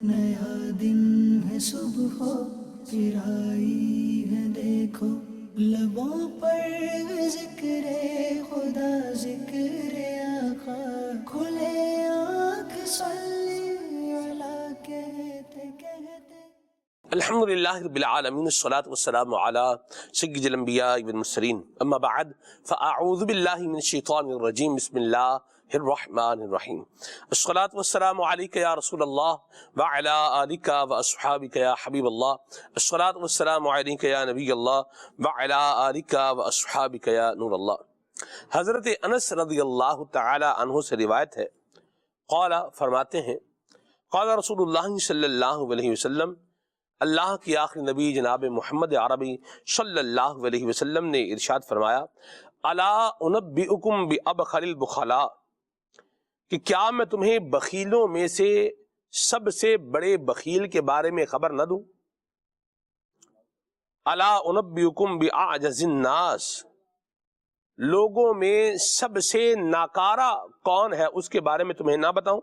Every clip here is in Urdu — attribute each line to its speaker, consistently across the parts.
Speaker 1: نیا دن ہے صبح پھر آئی ہے دیکھو، لبوں پر ذکر خدا ذکر آقا، کھلے آنکھ صلی اللہ کہتے کہتے۔
Speaker 2: الحمد للہ رب العالمین، الصلاۃ والسلام علی سید الانبیاء والمرسلین، اما بعد فاعوذ باللہ من الشیطان الرجیم، بسم اللہ الرحمن الرحیم۔ الصلاۃ والسلام علیک یا رسول اللہ وعلی آلک واصحابک یا حبیب اللہ، الصلاۃ والسلام علیک یا نبی اللہ وعلی آلک واصحابک یا نور اللہ۔ حضرت انس رضی اللہ تعالی عنہ سے روایت ہے، قال فرماتے ہیں، قال رسول اللہ صلی اللہ علیہ وسلم، اللہ کی آخری نبی جناب محمد عربی صلی اللہ علیہ وسلم نے ارشاد فرمایا، الا انبئکم بابخل البخلاء، کہ کیا میں تمہیں بخیلوں میں سے سب سے بڑے بخیل کے بارے میں خبر نہ دوں؟ الا انبئکم باعجز الناس، لوگوں میں سب سے ناکارہ کون ہے اس کے بارے میں تمہیں نہ بتاؤں؟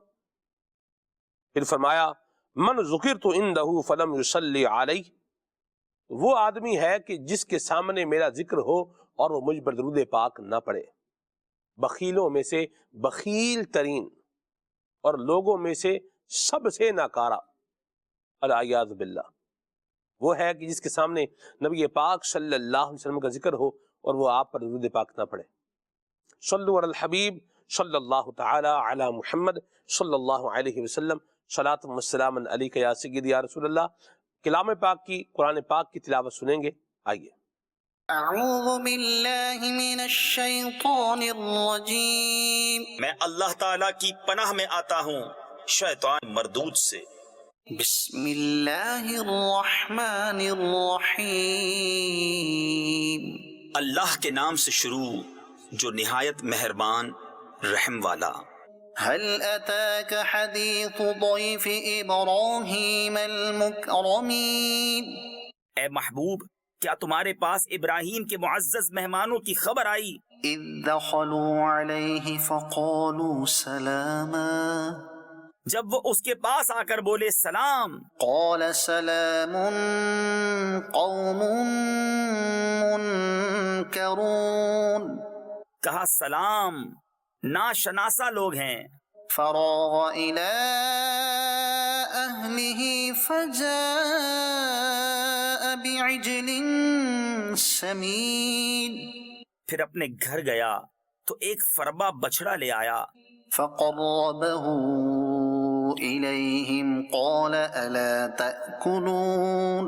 Speaker 2: پھر فرمایا، من ذکرت عندہ فلم یصلی علی، وہ آدمی ہے کہ جس کے سامنے میرا ذکر ہو اور وہ مجھ پر درود پاک نہ پڑے۔ بخیلوں میں سے بخیل ترین اور لوگوں میں سے سب سے ناکارہ، العیاذ باللہ، وہ ہے کہ جس کے سامنے نبی پاک صلی اللہ علیہ وسلم کا ذکر ہو اور وہ آپ پر درود پاک نہ پڑے۔ صلو علی الحبیب صلی اللہ تعالی علی محمد صلی اللہ علیہ وسلم، صلاۃ و سلام علیک یا سیدی یا رسول اللہ۔ کلام پاک کی، قرآن پاک کی تلاوت سنیں گے، آئیے۔
Speaker 3: اعوذ باللہ من الشیطان الرجیم،
Speaker 4: میں اللہ تعالیٰ کی پناہ میں آتا ہوں شیطان مردود سے۔
Speaker 3: بسم اللہ الرحمن الرحیم،
Speaker 4: اللہ کے نام سے شروع جو نہایت مہربان رحم والا۔
Speaker 3: هل اتاک حدیث ضیف ابراہیم المکرمین،
Speaker 4: اے محبوب، کیا تمہارے پاس ابراہیم کے معزز مہمانوں کی خبر آئی؟
Speaker 3: اذ دخلوا علیہ فقالوا سلاما،
Speaker 4: جب وہ اس کے پاس آ کر بولے سلام،
Speaker 3: قال سلام قوم منکرون،
Speaker 4: کہا سلام، ناشناسا لوگ ہیں۔
Speaker 3: فراغ إلى أهله فجاء بعجل سمين،
Speaker 4: پھر اپنے گھر گیا تو ایک فربا بچڑا لے آیا،
Speaker 3: فقربه إليهم قال ألا تأكلون،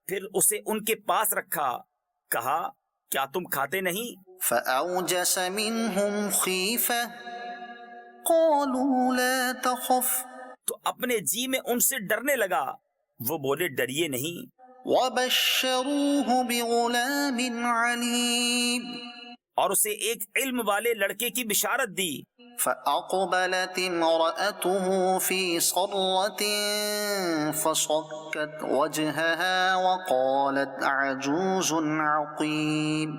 Speaker 4: پھر اسے ان کے پاس رکھا، کہا کیا تم کھاتے نہیں؟
Speaker 3: فأوجس منهم خيفة قالوا لا تخف،
Speaker 4: تو اپنے جی میں ان سے ڈرنے لگا، وہ بولے ڈریے نہیں۔
Speaker 3: وبشروه بغلام عليم،
Speaker 4: اور اسے ایک علم والے لڑکے کی بشارت دی۔
Speaker 3: فأقبلت امرأته في صرة فصكت وجهها وقالت عجوز عقيم،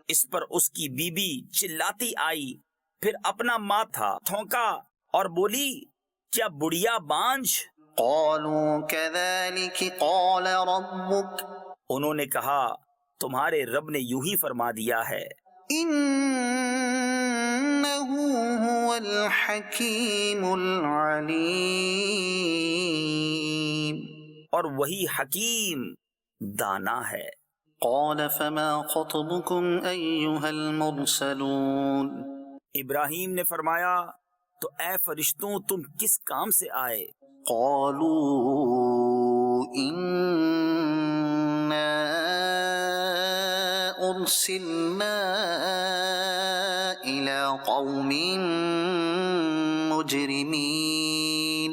Speaker 4: اس پر اس کی بیوی چلاتی آئی، پھر اپنا ماتھا تھونکا اور بولی، کیا بڑھیا بانجھ؟
Speaker 3: قالوا كذلك قال ربك
Speaker 4: انہوں نے کہا تمہارے رب نے یوں ہی فرما دیا ہے،
Speaker 3: إنه هو الحكيم العليم،
Speaker 4: اور وہی حکیم دانا ہے۔
Speaker 3: قال فما خطبكم أيها المرسلون،
Speaker 4: ابراہیم نے فرمایا، تو اے فرشتوں تم کس کام سے آئے؟
Speaker 3: قالوا إنا أرسلنا إلى قوم مجرمين،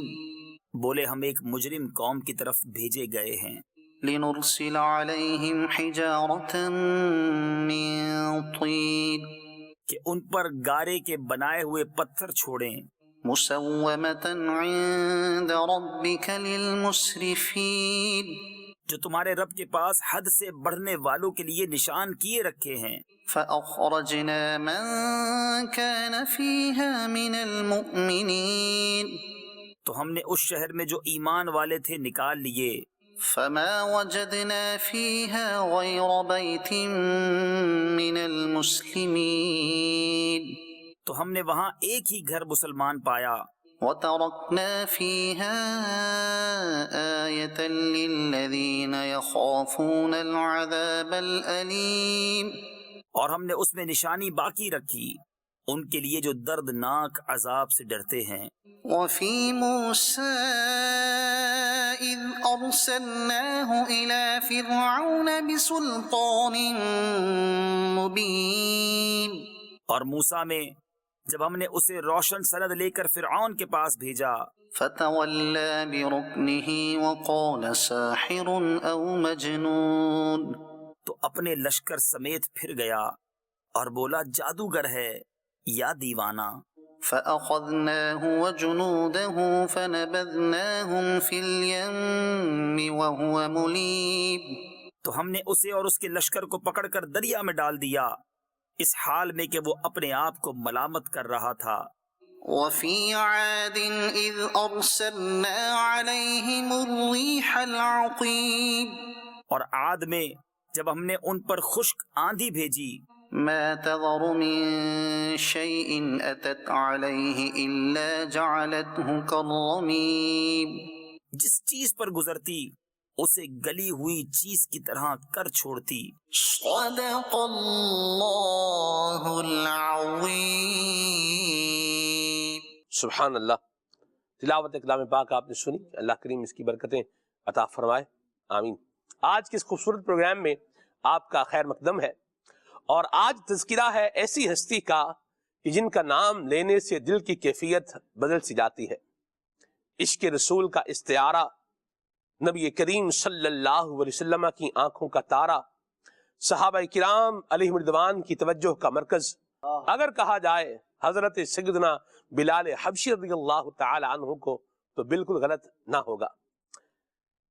Speaker 4: بولے ہم ایک مجرم قوم کی طرف بھیجے گئے ہیں،
Speaker 3: لنرسل عليهم حجارة من طين،
Speaker 4: کہ ان پر گارے کے بنائے ہوئے پتھر چھوڑیں،
Speaker 3: مسومة عند ربك للمسرفين،
Speaker 4: جو تمہارے رب کے پاس حد سے بڑھنے والوں کے لیے نشان کیے رکھے ہیں۔
Speaker 3: فأخرجنا من كان فيها من المؤمنين،
Speaker 4: تو ہم نے اس شہر میں جو ایمان والے تھے نکال لیے،
Speaker 3: فما وجدنا فيها غير بيت من المسلمين
Speaker 4: تو ہم نے وہاں ایک ہی گھر مسلمان پایا،
Speaker 3: وتركنا فيها آية للذين يخافون العذاب الأليم
Speaker 4: اور ہم نے اس میں نشانی باقی رکھی ان کے لیے جو دردناک عذاب سے ڈرتے ہیں۔
Speaker 3: وفي موسى إذ أرسلناه إلى فرعون بسلطان مبين
Speaker 4: اور موسیٰ میں جب ہم نے اسے روشن سند لے کر فرعون کے پاس بھیجا
Speaker 3: فتولى بركنه وقال ساحر أو مجنون
Speaker 4: تو اپنے لشکر سمیت پھر گیا اور بولا جادوگر ہے یا دیوانہ۔
Speaker 3: فأخذناه وجنوده فنبذناهم في اليم وهو مليم
Speaker 4: تو ہم نے اسے اور اس کے لشکر کو پکڑ کر دریا میں ڈال دیا اس حال میں کہ وہ اپنے آپ کو ملامت کر رہا تھا۔
Speaker 3: وفي عاد إذ أرسلنا عليهم الريح العقيم
Speaker 4: اور عاد میں جب ہم نے ان پر خشک آندھی بھیجی
Speaker 3: ما تذر من شيء أتت عليه إلا جعلته كالرميم
Speaker 4: جس چیز پر گزرتی اسے گلی ہوئی چیز کی طرح کر چھوڑتی۔
Speaker 3: صدق اللہ العظیم۔
Speaker 2: سبحان اللہ۔ تلاوت کلام پاک آپ نے سنی، اللہ کریم اس کی برکتیں عطا فرمائے، آمین۔ آج کے اس خوبصورت پروگرام میں آپ کا خیر مقدم ہے، اور آج تذکرہ ہے ایسی ہستی کا کہ جن کا نام لینے سے دل کی کیفیت بدل سی جاتی ہے۔ عشق رسول کا استعارہ، نبی کریم صلی اللہ علیہ وسلم کی آنکھوں کا تارہ، صحابہ کرام علیہم رضوان کی توجہ کا مرکز، اگر کہا جائے حضرت سیدنا بلال حبشی رضی اللہ تعالی عنہ کو تو بالکل غلط نہ ہوگا۔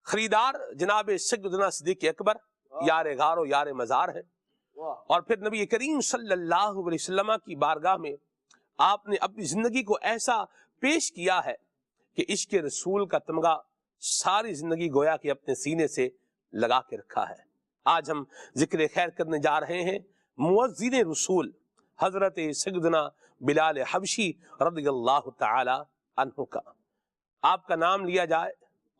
Speaker 2: خریدار جناب سیدنا صدیق اکبر یار غار و یار مزار ہیں، اور پھر نبی کریم صلی اللہ علیہ وسلم کی بارگاہ میں آپ نے اپنی زندگی کو ایسا پیش کیا ہے کہ عشق رسول کا تمغہ ساری زندگی گویا کہ اپنے سینے سے لگا کے رکھا ہے۔ آج ہم ذکر خیر کرنے جا رہے ہیں مؤذن رسول حضرت سیدنا بلال حبشی رضی اللہ تعالی عنہ کا۔ آپ کا نام لیا جائے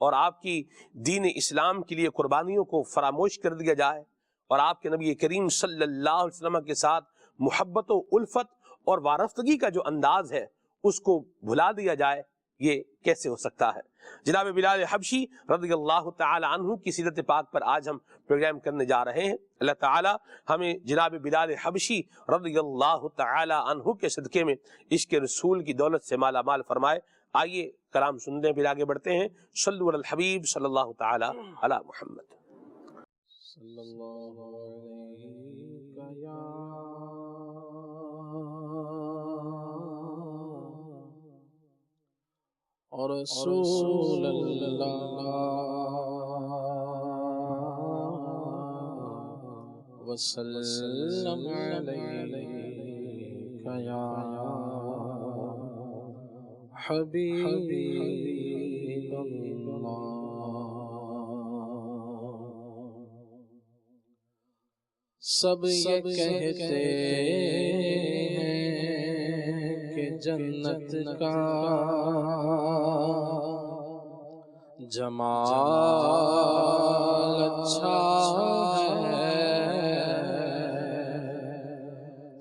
Speaker 2: اور آپ کی دین اسلام کے لیے قربانیوں کو فراموش کر دیا جائے، اور آپ کے نبی کریم صلی اللہ علیہ وسلم کے ساتھ محبت و الفت اور وارفتگی کا جو انداز ہے اس کو بھلا دیا جائے، یہ کیسے ہو سکتا ہے؟ جناب بلال حبشی رضی اللہ تعالی عنہ کی سیرت پاک پر آج ہم پروگرام کرنے جا رہے ہیں۔ اللہ تعالی ہمیں جناب بلال حبشی رضی اللہ تعالی عنہ کے صدقے میں عشق رسول کی دولت سے مالا مال فرمائے۔ آئیے کلام سنتے ہیں، پھر آگے بڑھتے ہیں۔ صلو علی الحبیب صلی اللہ تعالی علی محمد۔
Speaker 1: صلی اللہ علیہ یا رسول اللہ وسلم علیک یا حبیب اللہ۔ سب یہ کہتے ہیں کہ جنت کا جمال اچھا ہے،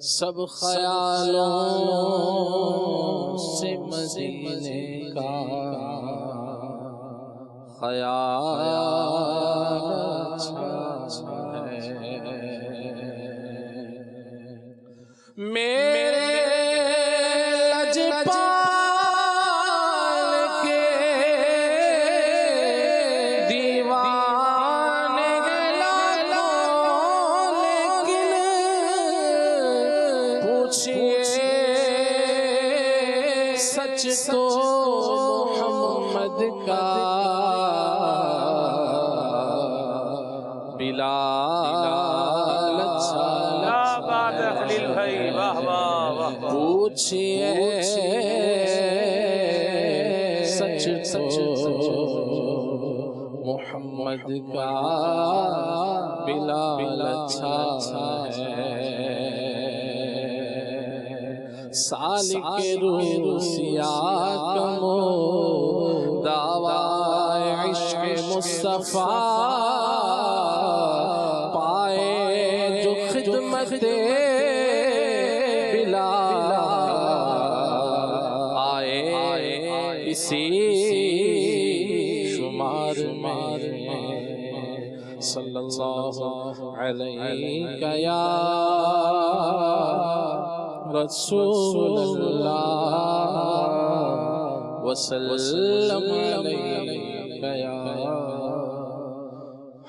Speaker 1: سب خیالوں سے مدینے کا خیال اچھا ہے۔ میرے لجپال کے دیوانے لاکھوں، لیکن پوچھئے سچ تو محمد کا بلال اچھا پوچھئے سچ محمد کا بلال اچھا ہے سالک روسیا کمو دعوی عشق مصطفیٰ پائے جو خدمت بلال آئے اسی شمار میں صلی اللہ علیہ یا رسول اللہ وسلم علیک یا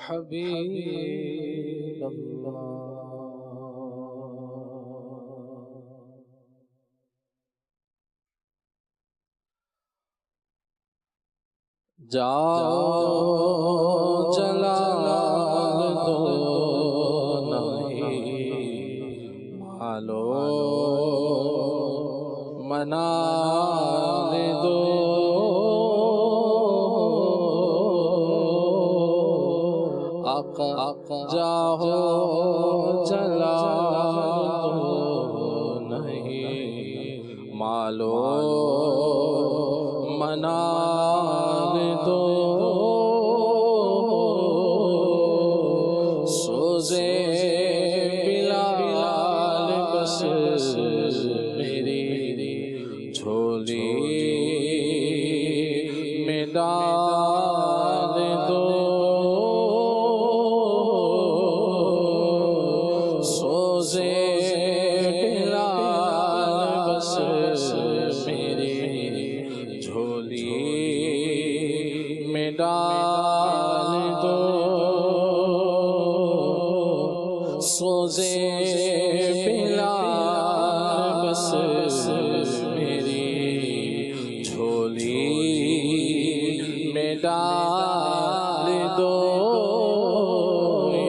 Speaker 1: حبیب اللہ جاؤ جلال دو نہیں مالو منال دو آقا جاؤ جلال دو نہیں مالو منال دو سوزے بلال بس میری جھولی میں ڈال دو سوزے بلال بس میری جھولی میں ڈال دو سوزے بلال بس میری جھولی میں ڈال دو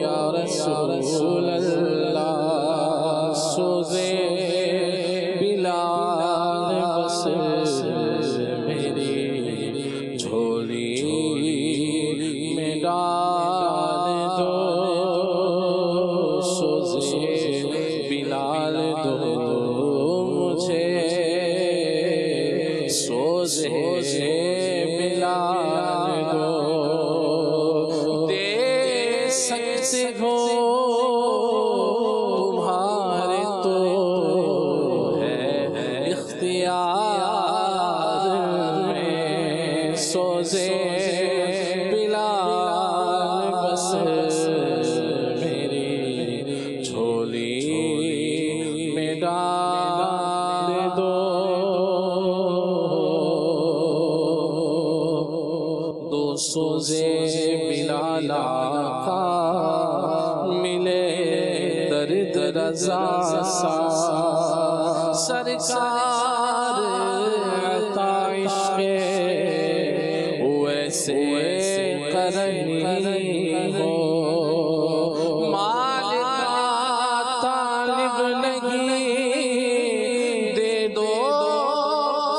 Speaker 1: یا رسول اللہ سوزے بلال بس میری جھولی میں ڈال دو سوزے بلال دو مجھے سوزے بلال دو دے سکتے ہو تمہارے تو ہے اختیار میں سوزے بلال بس میری جھولی میں ڈال دو دو سوزے بلال آقا ملے درد رضا سا سرکار عطا عشق ویسے کرنی ہو مال کا طالب نہیں دے دو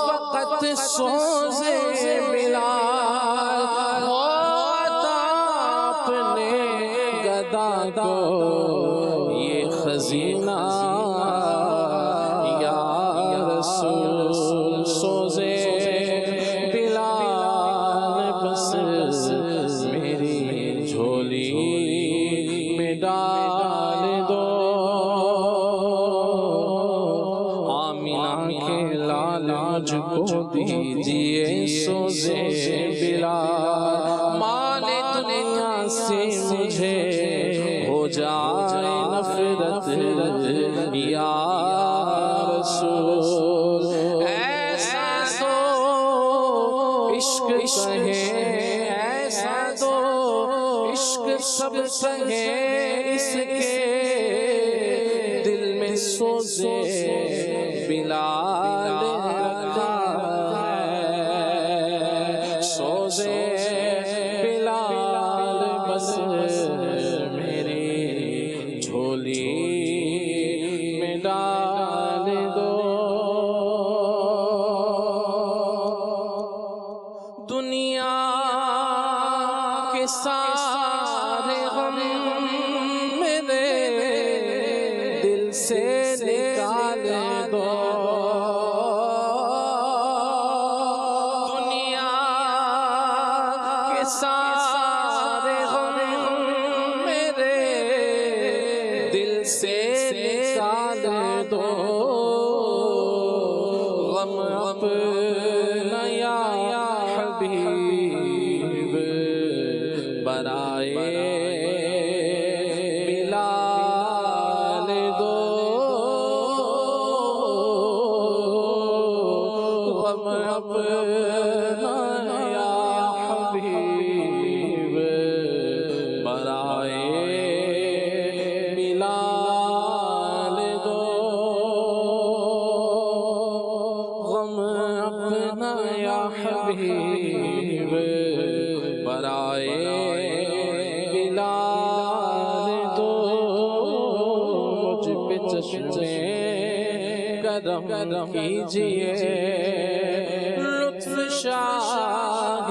Speaker 1: فقط سوزے بلال ہو عطا اپنے گدا کو یہ خزینہ یا رسول سوزے بلال بس میری جھولی میں ڈال دو آمینہ کے لالاج کو دیجئے سوزے بلال مال دنیا سے مجھے ہو جائے نفرت یا رسول ایسا دو عشق کہے ایسا دو عشق سب کہے اس کے دل میں سوزے بلال رکھا ہے سوزے بلال بس میری جھولی میں ڈال دو کے سارے غم میرے دل سے نکال دو دنیا کے سارے غم میرے دل سے نکال دو غم اپنا یا حبیب برائے بلال دو غم اپنا یا حبیب برائے بلال دو غم اپنا یا حبیب برائے بلال دو مجھ پہ چشمے کرم کیجئے لطف شاہ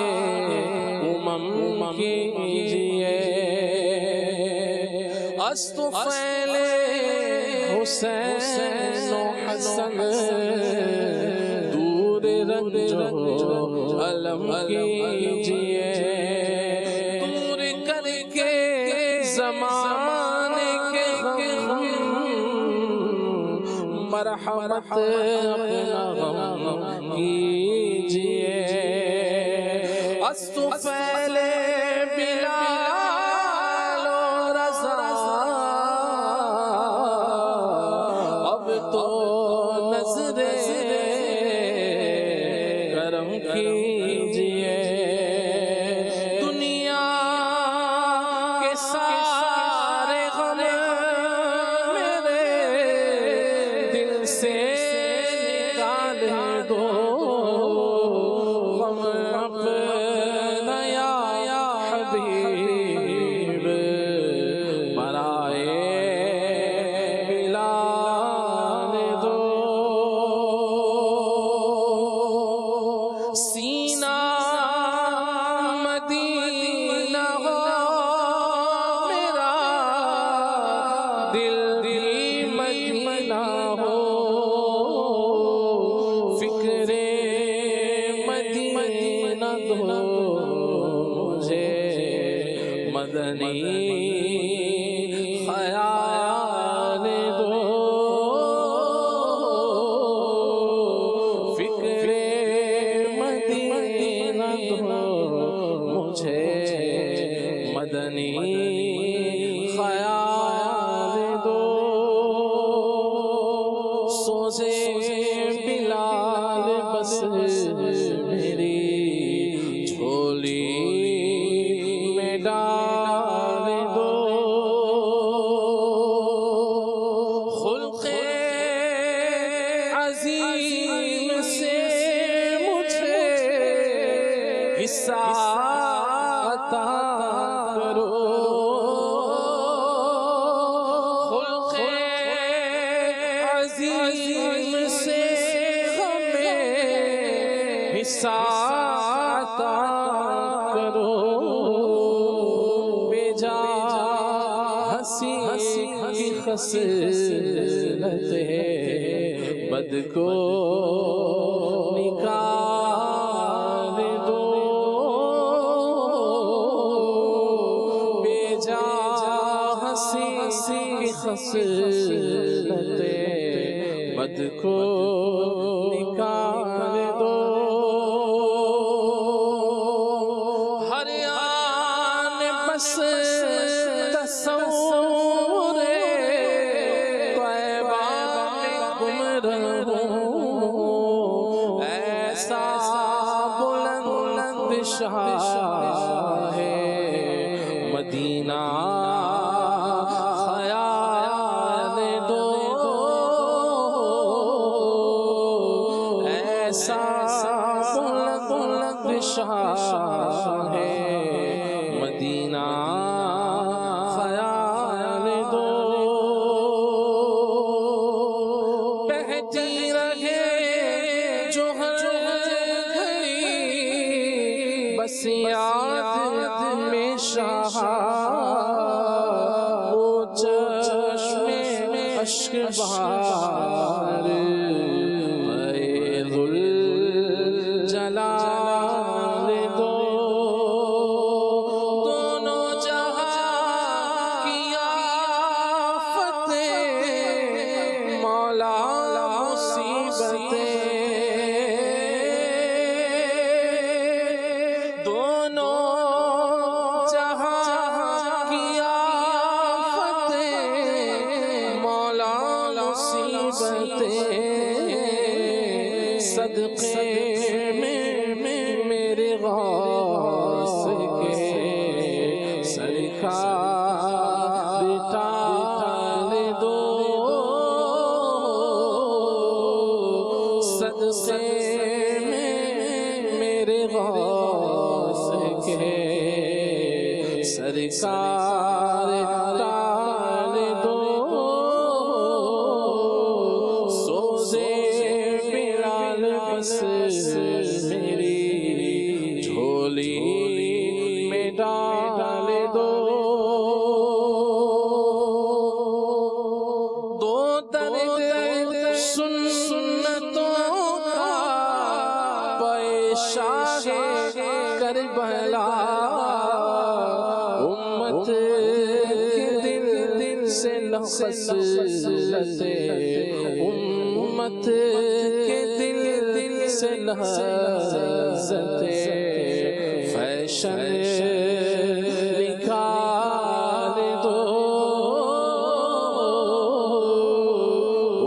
Speaker 1: امم کیجئے استفیل حسین و حسن دور رنج و علم کیجئے دور کر کے زمانے کے غم مرحمت اپنا غم کیجئے استفیل بلال و رضا اب تو نظر کرم کیجئے دنیا کے سارے غم میرے دل سے نکال دو غم اپنا یا حبیب برائے بلال دو سینہ مدینہ ہو میرا دل مدینہ ہو فکر مدینہ دو مجھے مدنی خیال دو فکر مدینہ دو مجھے مدنی خیال دو سوزے بلال بس میری جھولی میں ڈال دو خلق عظیم سے مجھے حصہ عطا کرو خلق عظیم سے ہمیں حصہ عطا کرو بے جا ہنسی کی خصلت بد کو نکال دو بے جا ہنسی کی خصلت بد کو نکال دو ہر آن بس تصور طیبہ میں گم رہوں ایسا بلند شاہ مدینہ خیال دو ایسا بلند شاہ مدینہ خیال دو بہتی رہے جو ہر گھڑی بس یاد میں شاہ وہ چشم اشک بہار فیض الجلال دو دونوں جہاں کی آفتیں مولا مصیبتیں دونوں جہاں کی آفتیں مولا مصیبتیں صدقے میں میرے غوث کے سرکار ٹال دو صدقے میں میرے غوث کے سرکار ٹال دو سوزے بلال بس میری جھولی میں ڈال دو دو درد سنتوں کا پیشہ کربلا امت کے دل سے خصلتے امت کے دل سے لذتے فیشن نکال دو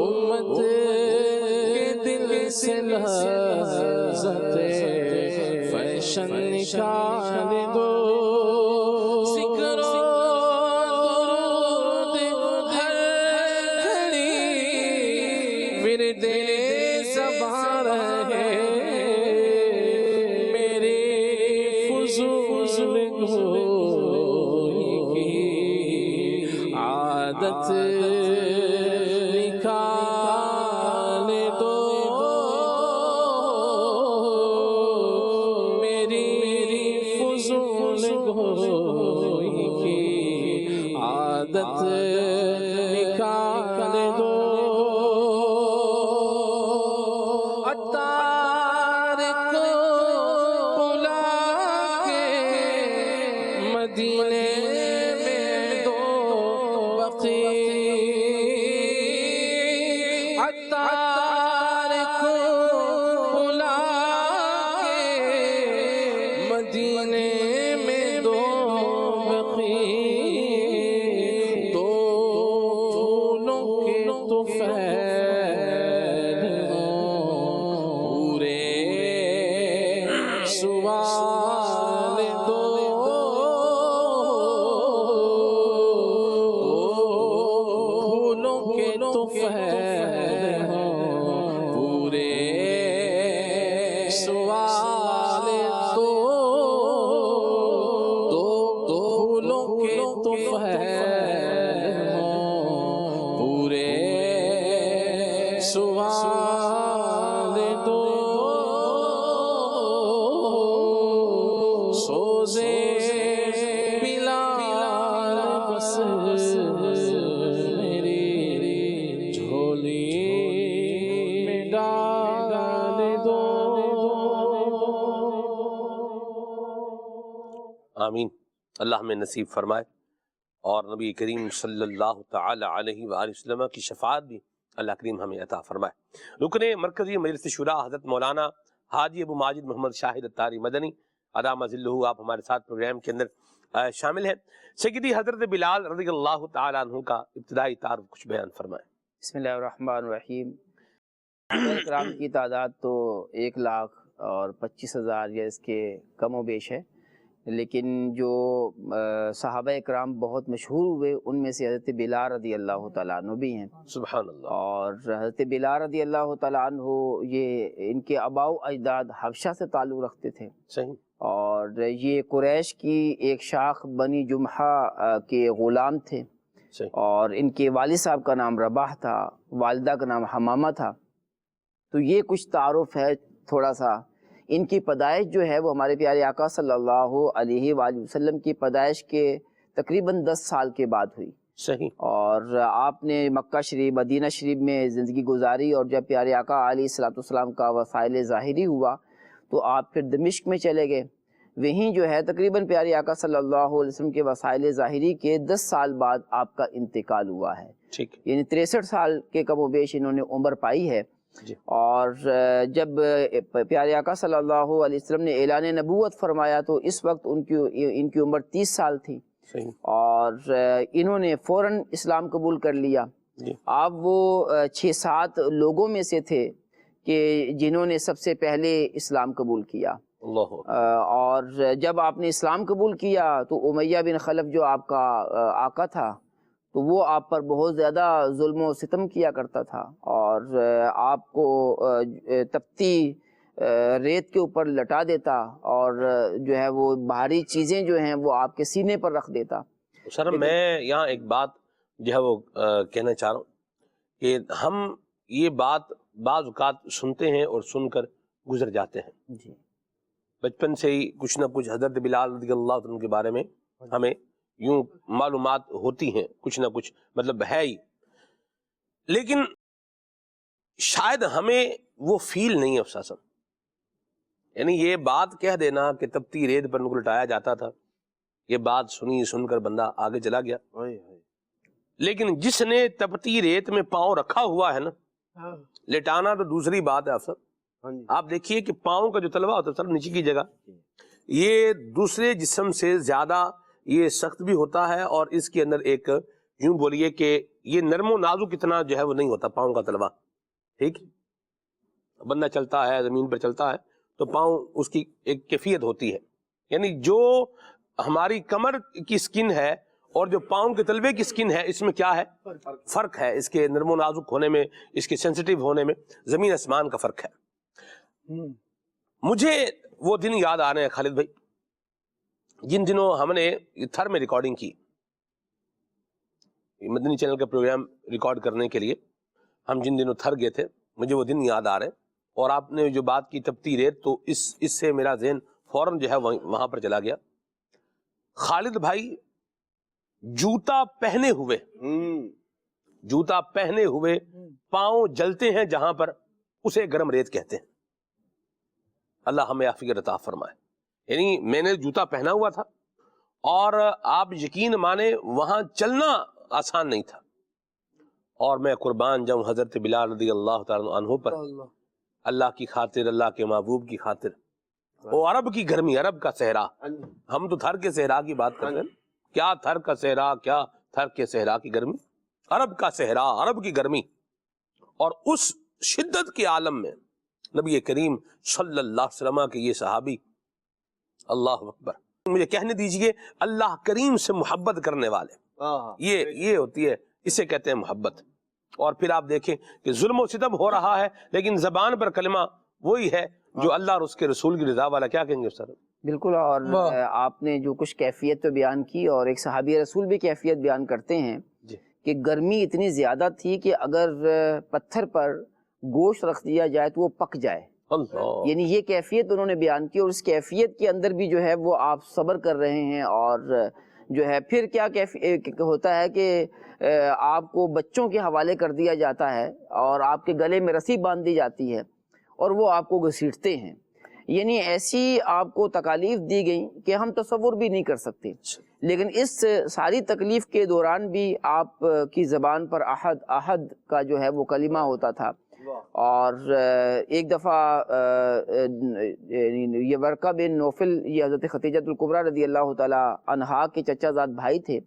Speaker 1: امت کے دل سے لذتے فیشن نکال دو ذکر و درود ہر گھڑی ورد زباں رہے میری فضول گوئی کی عادت نکال دو میری فضول گوئی کی عادت نکال دو عطار کو بلا کے مدینے میں دو بقی عطار کو بلا کے مدینے میں دو بقی دو پھولوں کے تو فیل پورے سوال دو پھولوں کے تو فیل پورے سوال دو پھولوں کے تو فیل پورے سوال دو سوزے بلال بس میری جھولی میں ڈال دو
Speaker 2: آمین اللہ ہمیں نصیب فرمائے اور نبی کریم صلی اللہ تعالی علیہ وآلہ وسلم کی شفاعت بھی اللہ کریم ہمیں عطا فرمائے۔ رکن مرکزی مجلس شورا حضرت مولانا حاجی ابو ماجد محمد شاہد اتاری مدنی ادام ذلہ آپ ہمارے ساتھ پروگرام کے اندر شامل ہیں۔ سیدی حضرت بلال رضی اللہ تعالی عنہ کا ابتدائی تعارف کچھ بیان فرمائیں۔
Speaker 5: بسم اللہ الرحمن الرحیم۔ کرام کی تعداد تو 1,25,000 یا اس کے کم و بیش ہے، لیکن جو صحابہ اکرام بہت مشہور ہوئے ان میں سے حضرت بلال رضی اللہ تعالیٰ عنہ بھی ہیں۔
Speaker 2: سبحان اللہ۔
Speaker 5: اور حضرت بلال رضی اللہ تعالیٰ عنہ یہ ان کے آباء و اجداد حبشہ سے تعلق رکھتے تھے،
Speaker 2: صحیح،
Speaker 5: اور یہ قریش کی ایک شاخ بنی جمحہ کے غلام تھے،
Speaker 2: صحیح،
Speaker 5: اور ان کے والد صاحب کا نام رباح تھا، والدہ کا نام حمامہ تھا۔ تو یہ کچھ تعارف ہے تھوڑا سا ان کی پیدائش جو ہے وہ ہمارے پیارے آقا صلی اللہ علیہ وآلہ وسلم کی پیدائش کے تقریباً 10 سال کے بعد ہوئی.
Speaker 2: صحیح.
Speaker 5: اور آپ نے مکہ شریف مدینہ شریف میں زندگی گزاری، اور جب پیارے آقا علیہ الصلوۃ والسلام کا وسائل ظاہری ہوا تو آپ پھر دمشق میں چلے گئے. وہیں جو ہے تقریباً پیارے آقا صلی اللہ علیہ وسلم کے وسائل ظاہری کے 10 سال بعد آپ کا انتقال ہوا ہے.
Speaker 2: ٹھیک.
Speaker 5: یعنی 63 سال کے کم و بیش انہوں نے عمر پائی ہے.
Speaker 2: جی.
Speaker 5: اور جب پیارے آقا صلی اللہ علیہ وسلم نے اعلان نبوت فرمایا تو اس وقت ان کی عمر 30 سال تھی.
Speaker 2: صحیح.
Speaker 5: اور انہوں نے فوراً اسلام قبول کر لیا.
Speaker 2: جی.
Speaker 5: آپ وہ 6-7 لوگوں میں سے تھے کہ جنہوں نے سب سے پہلے اسلام قبول کیا.
Speaker 2: اللہ.
Speaker 5: اور جب آپ نے اسلام قبول کیا تو امیہ بن خلف جو آپ کا آقا تھا تو وہ آپ پر بہت زیادہ ظلم و ستم کیا کرتا تھا، اور آپ کو تپتی ریت کے اوپر لٹا دیتا، اور جو ہے وہ بھاری چیزیں جو ہیں وہ آپ کے سینے پر رکھ دیتا.
Speaker 2: سر میں یہاں ایک بات جو ہے وہ کہنا چاہ رہا ہوں کہ ہم یہ بات بعض اوقات سنتے ہیں اور سن کر گزر جاتے ہیں.
Speaker 5: جی.
Speaker 2: بچپن سے ہی کچھ نہ کچھ حضرت بلال رضی اللہ عنہ کے بارے میں ہمیں یوں معلومات ہوتی ہیں، کچھ نہ کچھ مطلب ہے ہی، لیکن شاید ہمیں وہ فیل نہیں ہے افساسا. یعنی یہ بات کہہ دینا کہ تپتی ریت پر لٹایا جاتا تھا، یہ بات سن کر بندہ آگے چلا گیا. لیکن جس نے تپتی ریت میں پاؤں رکھا ہوا ہے نا، لٹانا تو دوسری بات ہے افسر. آپ دیکھیے کہ پاؤں کا جو تلوا ہوتا ہے سر نیچے کی جگہ، یہ دوسرے جسم سے زیادہ یہ سخت بھی ہوتا ہے، اور اس کے اندر ایک یوں بولیے کہ یہ نرم و نازک اتنا جو ہے وہ نہیں ہوتا پاؤں کا تلوا. ٹھیک. بندہ چلتا ہے زمین پر چلتا ہے تو پاؤں اس کی ایک کیفیت ہوتی ہے. یعنی جو ہماری کمر کی سکن ہے اور جو پاؤں کے تلوے کی سکن ہے، اس میں کیا ہے فرق ہے. اس کے نرم و نازک ہونے میں، اس کے سینسیٹیو ہونے میں زمین آسمان کا فرق ہے. مجھے وہ دن یاد آ رہے ہیں خالد بھائی جن دنوں ہم نے تھر میں ریکارڈنگ کی، مدنی چینل کا پروگرام ریکارڈ کرنے کے لیے ہم جن دنوں تھر گئے تھے، مجھے وہ دن یاد آ رہے ہیں. اور آپ نے جو بات کی تپتی ریت، تو اس سے میرا ذہن فوراً جو ہے وہاں پر چلا گیا. خالد بھائی جوتا پہنے ہوئے پاؤں جلتے ہیں جہاں پر، اسے گرم ریت کہتے ہیں. اللہ ہمیں عافیت عطا فرمائے. یعنی میں نے جوتا پہنا ہوا تھا، اور آپ یقین مانے وہاں چلنا آسان نہیں تھا. اور میں قربان جاؤں حضرت بلال رضی اللہ تعالیٰ عنہ پر، اللہ کی خاطر، اللہ کے محبوب کی خاطر. وہ عرب کی گرمی، عرب کا صحرا. ہم تو تھر کے صحرا کی بات کرتے ہیں، کیا تھر کا صحرا، کیا تھر کے صحرا کی گرمی، عرب کا صحرا، عرب کی گرمی. اور اس شدت کے عالم میں نبی کریم صلی اللہ علیہ وسلم کے یہ صحابی، اللہ اکبر، مجھے کہنے دیجئے اللہ کریم سے محبت کرنے والے، یہ ہوتی ہے، اسے کہتے ہیں محبت. اور پھر آپ دیکھیں کہ ظلم و ستم ہو رہا ہے، لیکن زبان پر کلمہ وہی ہے جو اللہ اور اس کے رسول کی رضا والا. کیا کہیں گے سر؟
Speaker 5: بالکل. اور آپ نے جو کچھ کیفیت تو بیان کی، اور ایک صحابی رسول بھی کیفیت بیان کرتے ہیں کہ گرمی اتنی زیادہ تھی کہ اگر پتھر پر گوشت رکھ دیا جائے تو وہ پک جائے. یعنی یہ کیفیت انہوں نے بیان کی، اور اس کیفیت کے اندر بھی جو ہے وہ آپ صبر کر رہے ہیں. اور جو ہے پھر کیا ہوتا ہے کہ آپ کو بچوں کے حوالے کر دیا جاتا ہے، اور آپ کے گلے میں رسی باندھ دی جاتی ہے، اور وہ آپ کو گھسیٹتے ہیں. یعنی ایسی آپ کو تکالیف دی گئی کہ ہم تصور بھی نہیں کر سکتے. لیکن اس ساری تکلیف کے دوران بھی آپ کی زبان پر احد احد کا جو ہے وہ کلمہ ہوتا تھا. اور ایک دفعہ یہ ورقہ بن نوفل، یہ حضرت خدیجہ الکبریٰ رضی اللہ تعالی عنہا کے چچا زاد بھائی تھے،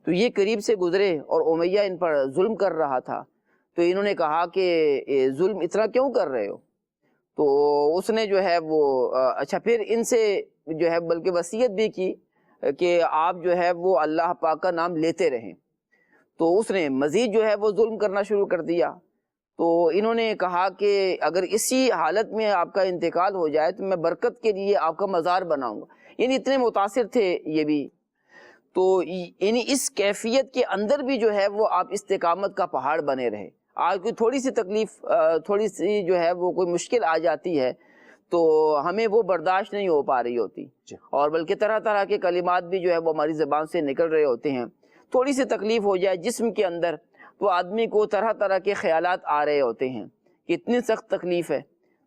Speaker 5: تو یہ قریب سے گزرے اور امیہ ان پر ظلم کر رہا تھا. تو انہوں نے کہا کہ ظلم اتنا کیوں کر رہے ہو؟ تو اس نے جو ہے وہ اچھا پھر ان سے جو ہے بلکہ وصیت بھی کی کہ آپ جو ہے وہ اللہ پاک کا نام لیتے رہیں. تو اس نے مزید جو ہے وہ ظلم کرنا شروع کر دیا. تو انہوں نے کہا کہ اگر اسی حالت میں آپ کا انتقال ہو جائے تو میں برکت کے لیے آپ کا مزار بناؤں گا. یعنی اتنے متاثر تھے یہ بھی. تو یعنی اس کیفیت کے اندر بھی جو ہے وہ آپ استقامت کا پہاڑ بنے رہے. آج کوئی تھوڑی سی تکلیف، تھوڑی سی جو ہے وہ کوئی مشکل آ جاتی ہے تو ہمیں وہ برداشت نہیں ہو پا رہی ہوتی، اور بلکہ طرح طرح کے کلمات بھی جو ہے وہ ہماری زبان سے نکل رہے ہوتے ہیں۔ تھوڑی سی تکلیف ہو جائے جسم کے اندر تو آدمی کو طرح طرح کے خیالات آ رہے ہوتے ہیں کہ اتنی سخت تکلیف ہے،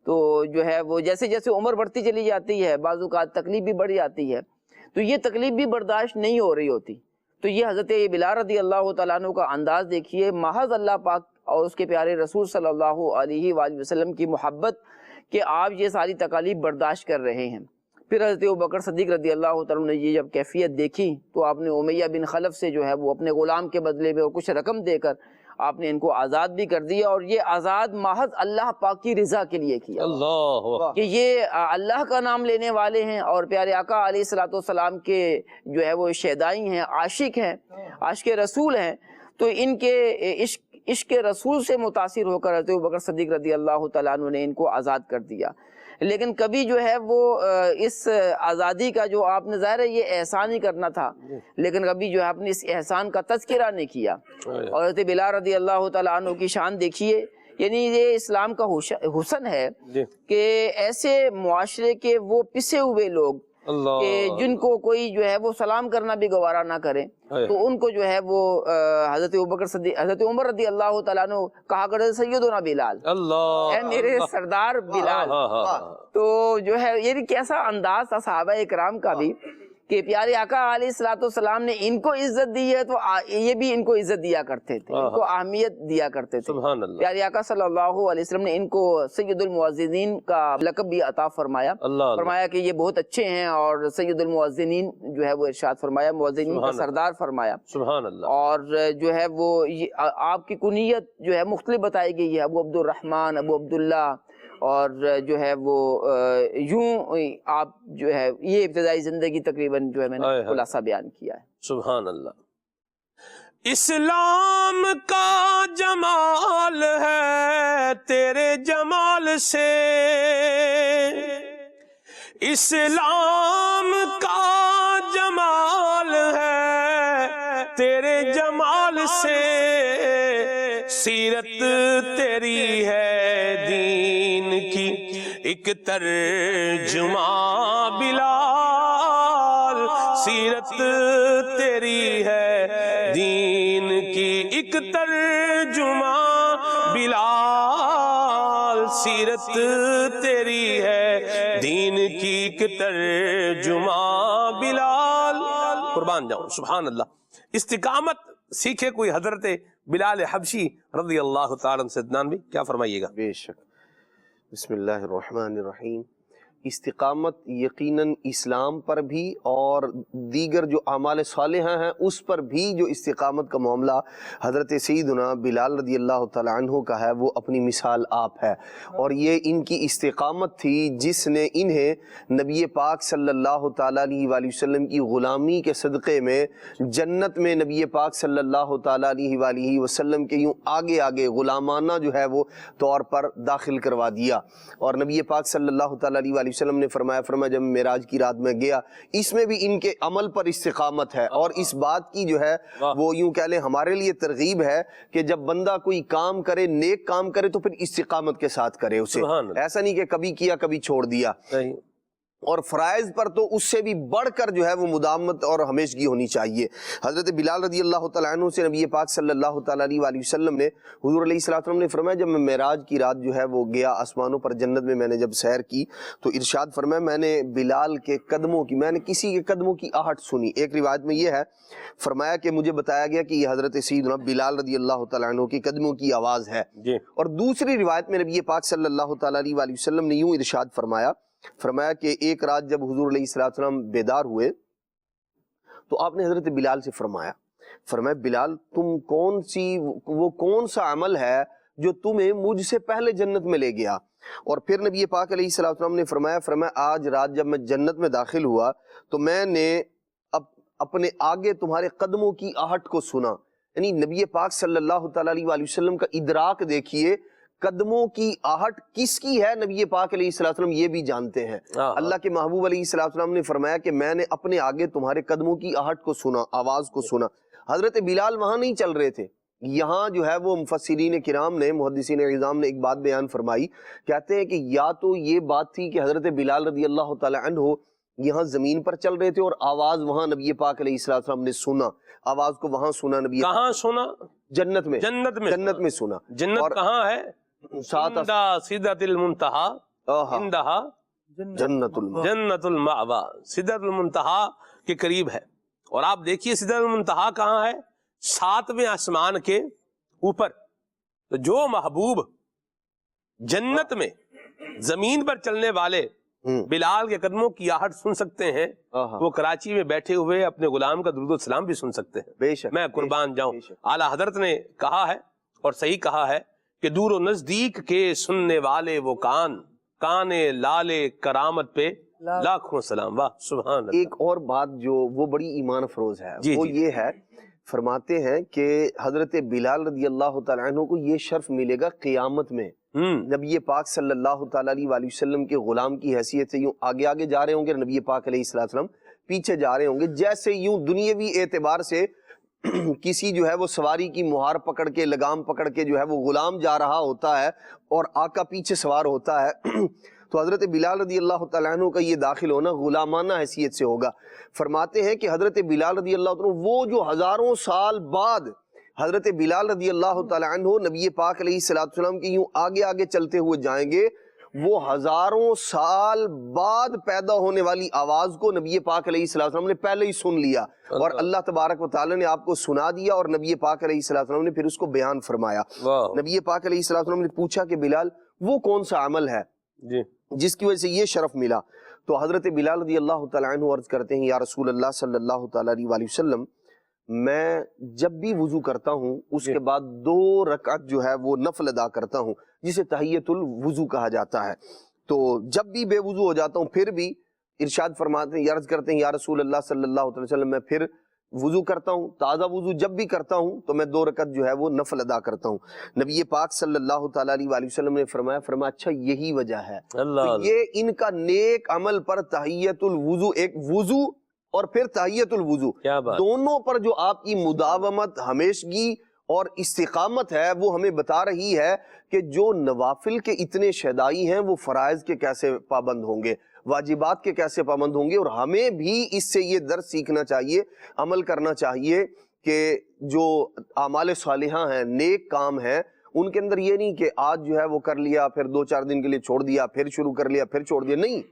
Speaker 5: تو جو ہے وہ جیسے جیسے عمر بڑھتی چلی جاتی ہے بعض اوقات تکلیف بھی بڑھ جاتی ہے، تو یہ تکلیف بھی برداشت نہیں ہو رہی ہوتی۔ تو یہ حضرت بلال رضی اللہ تعالیٰ عنہ کا انداز دیکھیے، محض اللہ پاک اور اس کے پیارے رسول صلی اللہ علیہ وآلہ وسلم کی محبت کہ آپ یہ ساری تکالیف برداشت کر رہے ہیں۔ پھر حضرت ابوبکر صدیق رضی اللہ تعالیٰ عنہ نے یہ جب کیفیت دیکھی تو آپ نے امیہ بن خلف سے جو ہے وہ اپنے غلام کے بدلے میں کچھ رقم دے کر آپ نے ان کو آزاد بھی کر دیا، اور یہ آزاد محض اللہ پاک کی رضا کے لیے کیا
Speaker 2: اللہ
Speaker 5: کہ یہ اللہ کا نام لینے والے ہیں اور پیارے آقا علیہ الصلوۃ والسلام کے جو ہے وہ شیدائی ہیں، عاشق ہیں، عاشق رسول ہیں، تو ان کے عشق رسول سے متاثر ہو کر حضرت ابوبکر صدیق رضی اللہ تعالیٰ عنہ نے ان کو آزاد کر دیا۔ لیکن کبھی جو ہے وہ اس آزادی کا جو آپ نے ظاہر ہے یہ احسان ہی کرنا تھا، لیکن کبھی جو ہے آپ نے اس احسان کا تذکرہ نہیں کیا۔ اور حضرت بلال رضی اللہ تعالیٰ عنہ کی شان دیکھیے، یعنی یہ اسلام کا حسن ہے کہ ایسے معاشرے کے وہ پسے ہوئے لوگ کہ جن کو کوئی جو ہے وہ سلام کرنا بھی گوارا نہ کرے، تو ان کو جو ہے وہ حضرت ابوبکر صدیق، حضرت عمر رضی اللہ تعالیٰ عنہ کہا کرتے سیدنا بلال، اے میرے سردار بلال۔ تو جو ہے یہ کیسا انداز تھا صحابہ اکرام کا بھی کہ پیارے آقا علیہ الصلوۃ والسلام نے ان کو عزت دی ہے تو یہ بھی ان کو عزت دیا کرتے تھے، ان کو اہمیت دیا کرتے تھے۔
Speaker 2: سبحان اللہ۔
Speaker 5: پیارے آقا صلی اللہ علیہ وسلم نے ان کو سید المؤذنین کا لقب بھی عطا فرمایا، فرمایا کہ یہ بہت اچھے ہیں، اور سید المؤذنین جو ہے وہ ارشاد فرمایا، مؤذنین کا سردار فرمایا۔
Speaker 2: سبحان اللہ۔
Speaker 5: اور جو ہے وہ آپ کی کنیت جو ہے مختلف بتائی گئی ہے، ابو عبد الرحمن، ابو عبداللہ، اور جو ہے وہ یوں آپ جو ہے یہ ابتدائی زندگی تقریباً جو ہے میں نے خلاصہ بیان کیا ہے۔
Speaker 2: سبحان اللہ۔ اسلام کا جمال ہے تیرے جمال سے، اسلام کا جمال ہے تیرے جمال سے، سیرت تیری ہے دین کی ایک ترجمہ بلال، سیرت تیری ہے دین کی ایک ترجمہ بلال، سیرت تیری ہے دین کی ایک ترجمہ بلال۔ قربان جاؤں، سبحان اللہ۔ استقامت سیکھے کوئی حضرت بلال حبشی رضی اللہ تعالیٰ عنہ سے عدنان بھی کیا فرمائیے گا؟
Speaker 6: بے شک۔ بسم اللہ الرحمن الرحیم۔ استقامت یقیناً اسلام پر بھی اور دیگر جو اعمال صالحہ ہیں اس پر بھی جو استقامت کا معاملہ حضرت سیدنا بلال رضی اللہ تعالیٰ عنہ کا ہے وہ اپنی مثال آپ ہے، اور یہ ان کی استقامت تھی جس نے انہیں نبی پاک صلی اللہ تعالیٰ علیہ وآلہ وسلم کی غلامی کے صدقے میں جنت میں نبی پاک صلی اللہ تعالیٰ علیہ وآلہ وسلم کے یوں آگے آگے غلامانہ جو ہے وہ طور پر داخل کروا دیا۔ اور نبی پاک صلی اللہ تعالیٰ علیہ وآلہ وسلم نے فرمایا جب معراج کی رات میں گیا، اس میں بھی ان کے عمل پر استقامت ہے، اور اس بات کی جو ہے وہ یوں کہہ لیں ہمارے لیے ترغیب ہے کہ جب بندہ کوئی کام کرے، نیک کام کرے، تو پھر استقامت کے ساتھ کرے اسے، ایسا نہیں کہ کبھی کیا کبھی چھوڑ دیا۔ اور فرائض پر تو اس سے بھی بڑھ کر جو ہے وہ مداومت اور ہمیشگی ہونی چاہیے۔ حضرت بلال رضی اللہ تعالیٰ عنہ سے نبی پاک صلی اللہ تعالیٰ علیہ وآلہ وسلم نے حضور علیہ السلام نے فرمایا جب میں معراج کی رات جو ہے وہ گیا آسمانوں پر جنت میں، میں نے جب سیر کی تو ارشاد فرمایا میں نے بلال کے قدموں کی، میں نے کسی کے قدموں کی آہٹ سنی۔ ایک روایت میں یہ ہے فرمایا کہ مجھے بتایا گیا کہ یہ حضرت سیدنا بلال رضی اللہ تعالیٰ عنہ کی قدموں کی آواز ہے۔ اور دوسری روایت میں نبی پاک صلی اللہ تعالیٰ علیہ وآلہ وسلم نے یوں ارشاد فرمایا کہ ایک رات جب حضور علیہ السلام بیدار ہوئے تو آپ نے حضرت بلال سے فرمایا بلال تم کون سا عمل ہے جو تمہیں مجھ سے پہلے جنت میں لے گیا؟ اور پھر نبی پاک علیہ السلام نے فرمایا آج رات جب میں جنت میں داخل ہوا تو میں نے اپنے آگے تمہارے قدموں کی آہٹ کو سنا۔ یعنی نبی پاک صلی اللہ تعالیٰ علیہ وآلہ وسلم کا ادراک دیکھیے، قدموں کی آہٹ کس کی ہے نبی پاک علیہ السلام یہ بھی جانتے ہیں۔ اللہ کے محبوب علیہ السلام نے فرمایا کہ میں نے اپنے آگے تمہارے قدموں کی آہٹ کو سنا، آواز کو سنا۔ حضرت بلال وہاں نہیں چل رہے تھے، یہاں جو ہے وہ مفسرین کرام نے، محدثین اعظام نے ایک بات بیان فرمائی، کہتے ہیں کہ یا تو یہ بات تھی کہ حضرت بلال رضی اللہ تعالی عنہ یہاں زمین پر چل رہے تھے اور آواز وہاں نبی پاک علیہ السلام نے سنا، آواز کو وہاں سنا نبی،
Speaker 2: کہاں سنا؟
Speaker 6: جنت میں،
Speaker 2: جنت میں،
Speaker 6: جنت میں سنا۔
Speaker 2: جنت
Speaker 6: اور
Speaker 2: کہاں ہے؟ عندہ سدرۃ المنتہا، عندہا
Speaker 6: جنت الماء،
Speaker 2: جنت المأوا، سدرۃ المنتہا کے قریب ہے۔ اور آپ دیکھیے سدرۃ المنتہا کہاں ہے؟ 7ویں آسمان کے اوپر۔ تو جو محبوب جنت میں زمین پر چلنے والے بلال کے قدموں کی آہٹ سن سکتے ہیں، وہ کراچی میں بیٹھے ہوئے اپنے غلام کا درود و سلام بھی سن سکتے ہیں۔
Speaker 6: بے شک،
Speaker 2: میں قربان جاؤں، اعلیٰ حضرت نے کہا ہے اور صحیح کہا ہے کہ دور و نزدیک کے سننے والے وہ کان لالے کرامت پہ لاکھوں سلام۔ واہ سبحان اللہ۔
Speaker 6: ایک اور بات جو وہ بڑی ایمان افروز ہے، وہ یہ ہے، فرماتے ہیں کہ حضرت بلال رضی اللہ تعالیٰ عنہ کو یہ شرف ملے گا قیامت میں، نبی پاک صلی اللہ تعالیٰ علیہ وسلم کے غلام کی حیثیت سے یوں آگے آگے جا رہے ہوں گے، نبی پاک علیہ السلام پیچھے جا رہے ہوں گے، جیسے یوں دنیاوی اعتبار سے کسی جو ہے وہ سواری کی مہار پکڑ کے، لگام پکڑ کے جو ہے وہ غلام جا رہا ہوتا ہے اور آقا پیچھے سوار ہوتا ہے، تو حضرت بلال رضی اللہ تعالیٰ عنہ کا یہ داخل ہونا غلامانہ حیثیت سے ہوگا۔ فرماتے ہیں کہ حضرت بلال رضی اللہ عنہ وہ جو ہزاروں سال بعد حضرت بلال رضی اللہ تعالیٰ عنہ نبی پاک علیہ السلام کی یوں آگے آگے چلتے ہوئے جائیں گے، وہ ہزاروں سال بعد پیدا ہونے والی آواز کو نبی پاک علیہ السلام نے پہلے ہی سن لیا، اور اللہ تبارک و تعالیٰ نے آپ کو سنا دیا، اور نبی پاک علیہ السلام نے پھر اس کو بیان فرمایا۔ نبی پاک علیہ السلام نے پوچھا کہ بلال وہ کون سا عمل ہے جس کی وجہ سے یہ شرف ملا؟ تو حضرت بلال رضی اللہ تعالیٰ عنہ عرض کرتے ہیں، یا رسول اللہ صلی اللہ تعالیٰ علیہ وسلم، میں جب بھی وضو کرتا ہوں اس کے بعد 2 رکعت جو ہے وہ نفل ادا کرتا ہوں، جسے تحیۃ الوضو کہا جاتا ہے۔ تو جب بھی بے وضو ہو جاتا ہوں پھر بھی ارشاد فرماتے ہیں، عرض کرتے ہیں، یا رسول اللہ صلی اللہ علیہ وسلم، میں پھر وضو کرتا ہوں، تازہ وضو جب بھی کرتا ہوں تو میں 2 رکعت جو ہے وہ نفل ادا کرتا ہوں۔ نبی پاک صلی اللہ تعالیٰ علیہ وسلم نے فرمایا اچھا یہی وجہ ہے، تو یہ ان کا نیک عمل پر تحیۃ الوضو، ایک وضو اور پھر تحیۃ الوضو، دونوں پر جو آپ کی مداومت، ہمیشگی اور استقامت ہے، وہ ہمیں بتا رہی ہے کہ جو نوافل کے اتنے شیدائی ہیں وہ فرائض کے کیسے پابند ہوں گے، واجبات کے کیسے پابند ہوں گے۔ اور ہمیں بھی اس سے یہ درس سیکھنا چاہیے، عمل کرنا چاہیے کہ جو اعمال صالحہ ہیں، نیک کام ہیں، ان کے اندر یہ نہیں کہ آج جو ہے وہ کر لیا، پھر 2-4 دن کے لیے چھوڑ دیا، پھر شروع کر لیا، پھر چھوڑ دیا، نہیں۔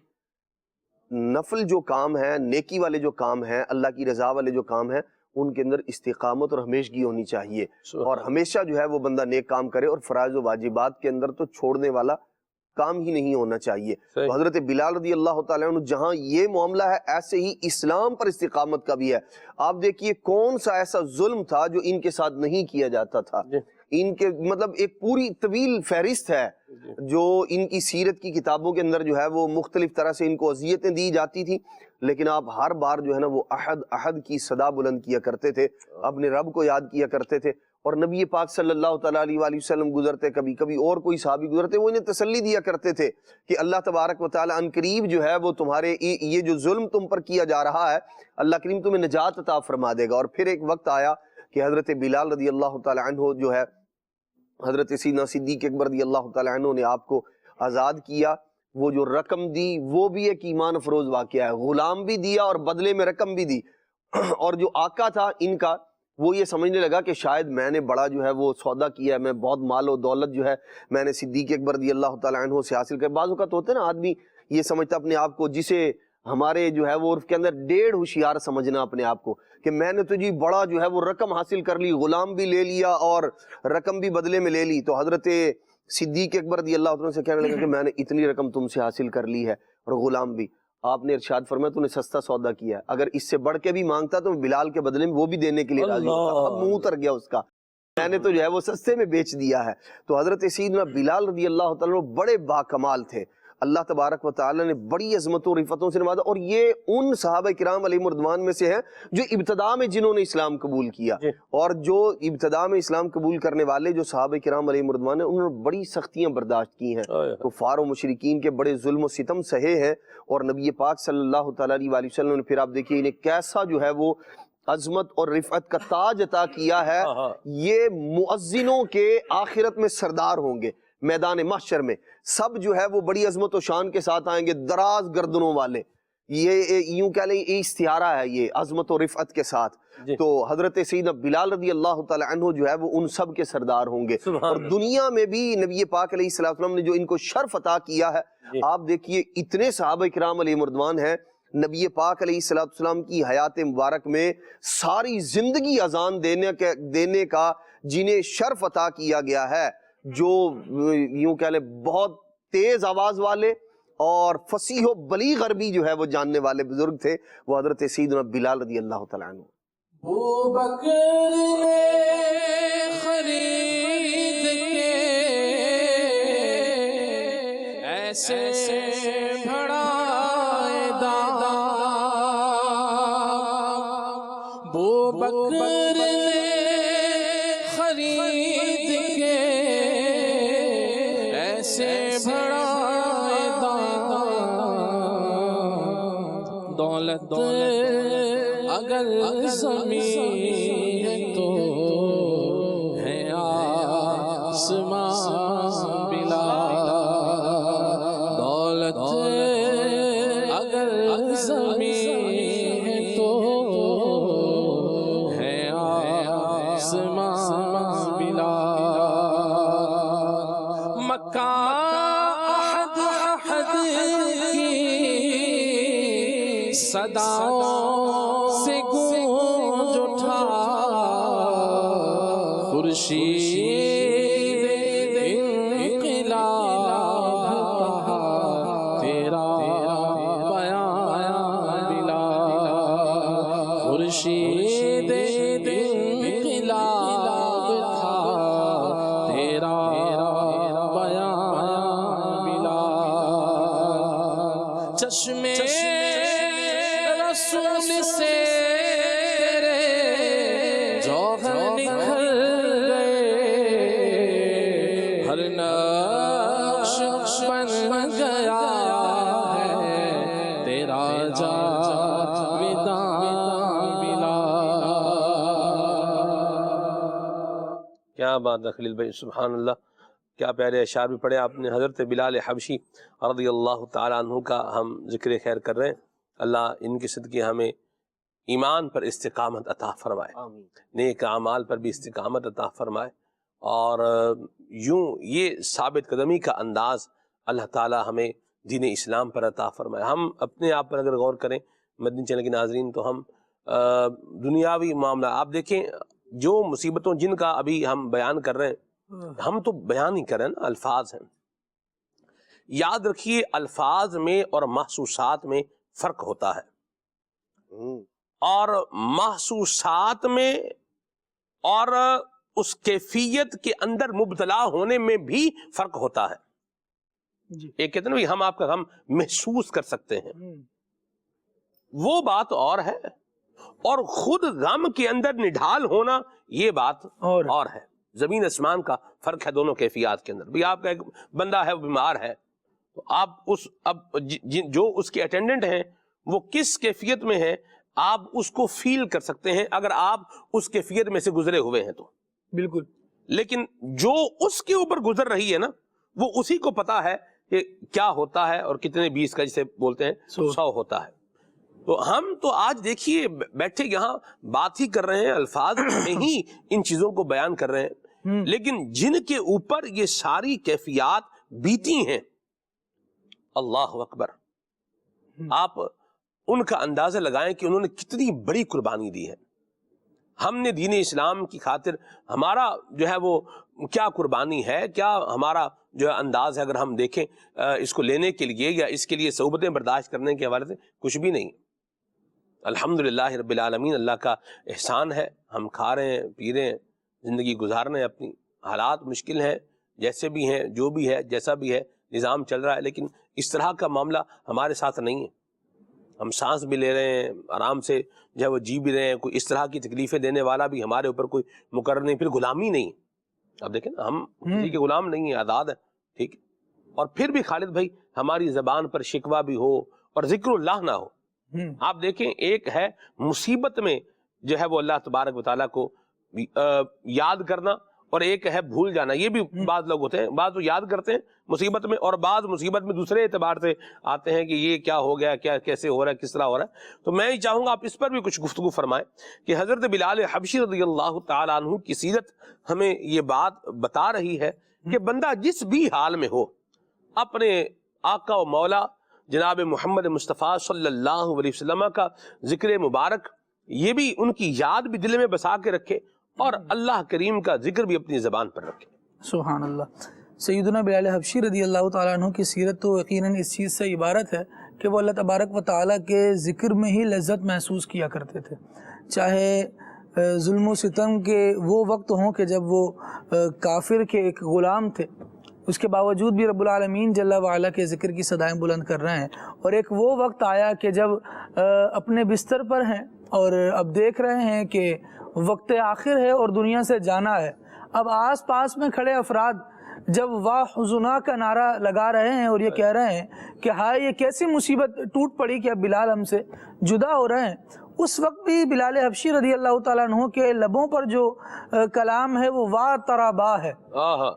Speaker 6: نفل جو کام ہے، نیکی والے جو کام ہیں، اللہ کی رضا والے جو کام ہیں، ان کے اندر استقامت اور ہمیشگی ہونی چاہیے، اور ہمیشہ جو ہے وہ بندہ نیک کام کرے، اور فرائض و واجبات کے اندر تو چھوڑنے والا کام ہی نہیں ہونا چاہیے۔ تو حضرت بلال رضی اللہ تعالیٰ عنہ جہاں یہ معاملہ ہے، ایسے ہی اسلام پر استقامت کا بھی ہے۔ آپ دیکھیے کون سا ایسا ظلم تھا جو ان کے ساتھ نہیں کیا جاتا تھا، ان کے مطلب ایک پوری طویل فہرست ہے جو ان کی سیرت کی کتابوں کے اندر جو ہے وہ مختلف طرح سے ان کو اذیتیں دی جاتی تھی، لیکن آپ ہر بار جو ہے نا وہ احد کی صدا بلند کیا کرتے تھے، اپنے رب کو یاد کیا کرتے تھے، اور نبی پاک صلی اللہ تعالیٰ علیہ وآلہ وسلم گزرتے، کبھی کبھی اور کوئی صحابی گزرتے، وہ انہیں تسلی دیا کرتے تھے کہ اللہ تبارک و تعالیٰ ان قریب جو ہے وہ تمہارے یہ جو ظلم تم پر کیا جا رہا ہے، اللہ کریم تمہیں نجات عطا فرما دے گا۔ اور پھر ایک وقت آیا کہ حضرت بلال رضی اللہ تعالیٰ عنہ جو ہے، حضرت سیدنا صدیق اکبر رضی اللہ تعالیٰ عنہ نے آپ کو آزاد کیا، وہ جو رقم دی وہ بھی ایک ایمان افروز واقعہ ہے، غلام بھی دیا اور بدلے میں رقم بھی دی، اور جو آقا تھا ان کا وہ یہ سمجھنے لگا کہ شاید میں نے بڑا جو ہے وہ سودا کیا ہے، میں بہت مال و دولت جو ہے میں نے صدیق اکبر رضی اللہ تعالیٰ عنہ سے حاصل کر۔ بعض اوقات ہوتے ہیں نا آدمی یہ سمجھتا اپنے آپ کو، جسے ہمارے جو ہے وہ عرف کے اندر 1.5 ہوشیار سمجھنا اپنے آپ کو، کہ میں نے تو جی بڑا جو ہے وہ رقم حاصل کر لی، غلام بھی لے لیا اور رقم بھی بدلے میں لے لی۔ تو حضرت صدیق اکبر رضی اللہ عنہ سے کہنے لگا کہ میں نے اتنی رقم تم سے حاصل کر لی ہے اور غلام بھی۔ آپ نے ارشاد فرمایا تو نے سستا سودا کیا ہے، اگر اس سے بڑھ کے بھی مانگتا تو بلال کے بدلے میں وہ بھی دینے کے لیے راضی ہوتا۔ اب منہ اتر گیا اس کا، میں نے تو جو ہے وہ سستے میں بیچ دیا ہے۔ تو حضرت سیدنا بلال رضی اللہ تعالیٰ بڑے باکمال تھے، اللہ تبارک و تعالیٰ نے بڑی عظمتوں اور رفتوں سے نوازا، اور یہ ان صحابہ کرام علیہم رضوان میں سے ہیں جو ابتدا میں جنہوں نے اسلام قبول کیا، اور جو ابتدا میں اسلام قبول کرنے والے جو صحابہ کرام علیہم رضوان ہیں، انہوں نے بڑی سختیاں برداشت کی ہیں، کفار و مشرکین کے بڑے ظلم و ستم سہے ہیں، اور نبی پاک صلی اللہ تعالیٰ علیہ وسلم نے پھر آپ دیکھیے انہیں کیسا جو ہے وہ عظمت اور رفعت کا تاج عطا کیا ہے، یہ مؤذنوں کے آخرت میں سردار ہوں گے میدان محشر میں، سب جو ہے وہ بڑی عظمت و شان کے ساتھ آئیں گے، دراز گردنوں والے، یہ یوں کہہ لیں یہ استعارہ ہے یہ عظمت و رفعت کے ساتھ۔ تو حضرت سیدنا بلال رضی اللہ تعالی عنہ جو ہے وہ ان سب کے سردار ہوں گے، اور دنیا میں بھی نبی پاک علیہ السلام نے جو ان کو شرف عطا کیا ہے، آپ دیکھیے اتنے صحابہ کرام علیہ مردوان ہیں، نبی پاک علیہ السلام کی حیات مبارک میں ساری زندگی اذان دینے کا جنہیں شرف عطا کیا گیا ہے، جو یوں کہہ لیں بہت تیز آواز والے اور فصیح و بلیغ عربی جو ہے وہ جاننے والے بزرگ تھے، وہ حضرت سیدنا بلال رضی اللہ تعالیٰ عنہ۔
Speaker 1: ابو بکر نے خرید کے ایسے بڑھائے دام، ابو بکر نے خرید کے ایسے بڑھائے دام، دولت اگر زمین ہے تو ہے آسمان بلا، دولت اگر زمین ہے تو ہے آسمان بلا، مکہ احد احد کی صداؤں سے گونج اٹھا، خورشید انقلاب کہا تیرا بیان بلا، خورشید انقلاب تھا تیرا بیان بلا، چشمے رسول سے جوہر نکھر گئے، ہر نقش بن گیا ہے تیرا جاویداں بلا۔
Speaker 2: کیا بات ہے خلیل بھائی، سبحان اللہ، کیا پیارے اشعار بھی پڑھے آپ نے۔ حضرت بلال حبشی رضی اللہ تعالیٰ عنہ کا ہم ذکر خیر کر رہے ہیں، اللہ ان کے صدقے ہمیں ایمان پر استقامت عطا فرمائے، نیک اعمال پر بھی استقامت عطا فرمائے، اور یوں یہ ثابت قدمی کا انداز اللہ تعالی ہمیں دین اسلام پر عطا فرمائے۔ ہم اپنے آپ پر اگر غور کریں مدنی چینل کے ناظرین، تو ہم دنیاوی معاملہ آپ دیکھیں، جو مصیبتوں جن کا ابھی ہم بیان کر رہے ہیں، ہم تو بیان ہی کر رہے ہیں نا، الفاظ ہیں۔ یاد رکھیے الفاظ میں اور محسوسات میں فرق ہوتا ہے، اور محسوسات میں اور اس کیفیت کے اندر مبتلا ہونے میں بھی فرق ہوتا ہے۔ ایک کہتے ہیں نا ہم آپ کا غم محسوس کر سکتے ہیں، وہ بات اور ہے، اور خود غم کے اندر نڈھال ہونا یہ بات اور ہے۔ زمین آسمان کا فرق ہے دونوں کیفیات کے اندر۔ بھی آپ کا ایک بندہ ہے وہ بیمار ہے، تو آپ اب جو اس کے اٹینڈنٹ ہیں وہ کس کیفیت میں ہے آپ اس کو فیل کر سکتے ہیں اگر آپ اس کیفیت میں سے گزرے ہوئے ہیں تو
Speaker 7: بالکل،
Speaker 2: لیکن جو اس کے اوپر گزر رہی ہے نا، وہ اسی کو پتا ہے کہ کیا ہوتا ہے اور کتنے 20 کا جسے بولتے ہیں 100 ہوتا ہے۔ تو ہم تو آج دیکھیے بیٹھے یہاں بات ہی کر رہے ہیں، الفاظ میں ہی ان چیزوں کو بیان کر رہے ہیں، لیکن جن کے اوپر یہ ساری کیفیات بیتی ہیں، اللہ اکبر، آپ ان کا اندازہ لگائیں کہ انہوں نے کتنی بڑی قربانی دی ہے۔ ہم نے دین اسلام کی خاطر ہمارا جو ہے وہ کیا قربانی ہے، کیا ہمارا جو ہے انداز ہے، اگر ہم دیکھیں اس کو لینے کے لیے یا اس کے لیے صعوبتیں برداشت کرنے کے حوالے سے کچھ بھی نہیں۔ الحمدللہ رب العالمین، اللہ کا احسان ہے، ہم کھا رہے ہیں، پی رہے ہیں، زندگی گزار رہے ہیں اپنی، حالات مشکل ہیں، جیسے بھی ہیں، جو بھی ہے، جیسا بھی ہے، نظام چل رہا ہے، لیکن اس طرح کا معاملہ ہمارے ساتھ نہیں ہے۔ ہم سانس بھی لے رہے ہیں، آرام سے جو ہے وہ جی بھی رہے ہیں، کوئی اس طرح کی تکلیفیں دینے والا بھی ہمارے اوپر کوئی مقرر نہیں، پھر غلامی نہیں۔ اب دیکھیں نا، ہم کسی کے غلام نہیں ہیں، آزاد ہیں، ٹھیک ہے، اور پھر بھی خالد بھائی ہماری زبان پر شکوہ بھی ہو اور ذکر اللہ نہ ہو۔ آپ دیکھیں، ایک ہے مصیبت میں جو ہے وہ اللہ تبارک و تعالیٰ کو یاد کرنا، اور ایک ہے بھول جانا۔ یہ بھی بعض لوگ ہوتے ہیں، بعض تو یاد کرتے ہیں مصیبت میں، اور بعض مصیبت میں دوسرے اعتبار سے آتے ہیں کہ یہ کیا ہو گیا، کیا کیسے ہو رہا ہے، کس طرح ہو رہا ہے۔ تو میں ہی چاہوں گا آپ اس پر بھی کچھ گفتگو فرمائیں کہ حضرت بلال حبشی رضی اللہ تعالیٰ عنہ کی سیرت ہمیں یہ بات بتا رہی ہے کہ بندہ جس بھی حال میں ہو اپنے آقا و مولا جناب محمد مصطفیٰ صلی اللہ علیہ وسلم کا ذکر مبارک، یہ بھی ان کی یاد بھی دل میں بسا کے رکھے، اور اللہ کریم کا ذکر بھی اپنی زبان پر رکھے۔
Speaker 7: سبحان اللہ۔ سیدنا بلال حبشی رضی اللہ تعالیٰ عنہ کی سیرت تو یقیناً اس چیز سے عبارت ہے کہ وہ اللہ تبارک و تعالیٰ کے ذکر میں ہی لذت محسوس کیا کرتے تھے، چاہے ظلم و ستم کے وہ وقت ہوں کہ جب وہ کافر کے ایک غلام تھے، اس کے باوجود بھی رب العالمین جل وعلا کے ذکر کی صدائیں بلند کر رہے ہیں، اور ایک وہ وقت آیا کہ جب اپنے بستر پر ہیں اور اب دیکھ رہے ہیں کہ وقت آخر ہے اور دنیا سے جانا ہے۔ اب آس پاس میں کھڑے افراد جب واہ حزنا کا نعرہ لگا رہے ہیں اور یہ کہہ رہے ہیں کہ ہائے یہ کیسی مصیبت ٹوٹ پڑی کہ اب بلال ہم سے جدا ہو رہے ہیں، اس وقت بھی بلال حبشی رضی اللہ تعالیٰ عنہ کے لبوں پر جو کلام ہے وہ وا ترابا ہے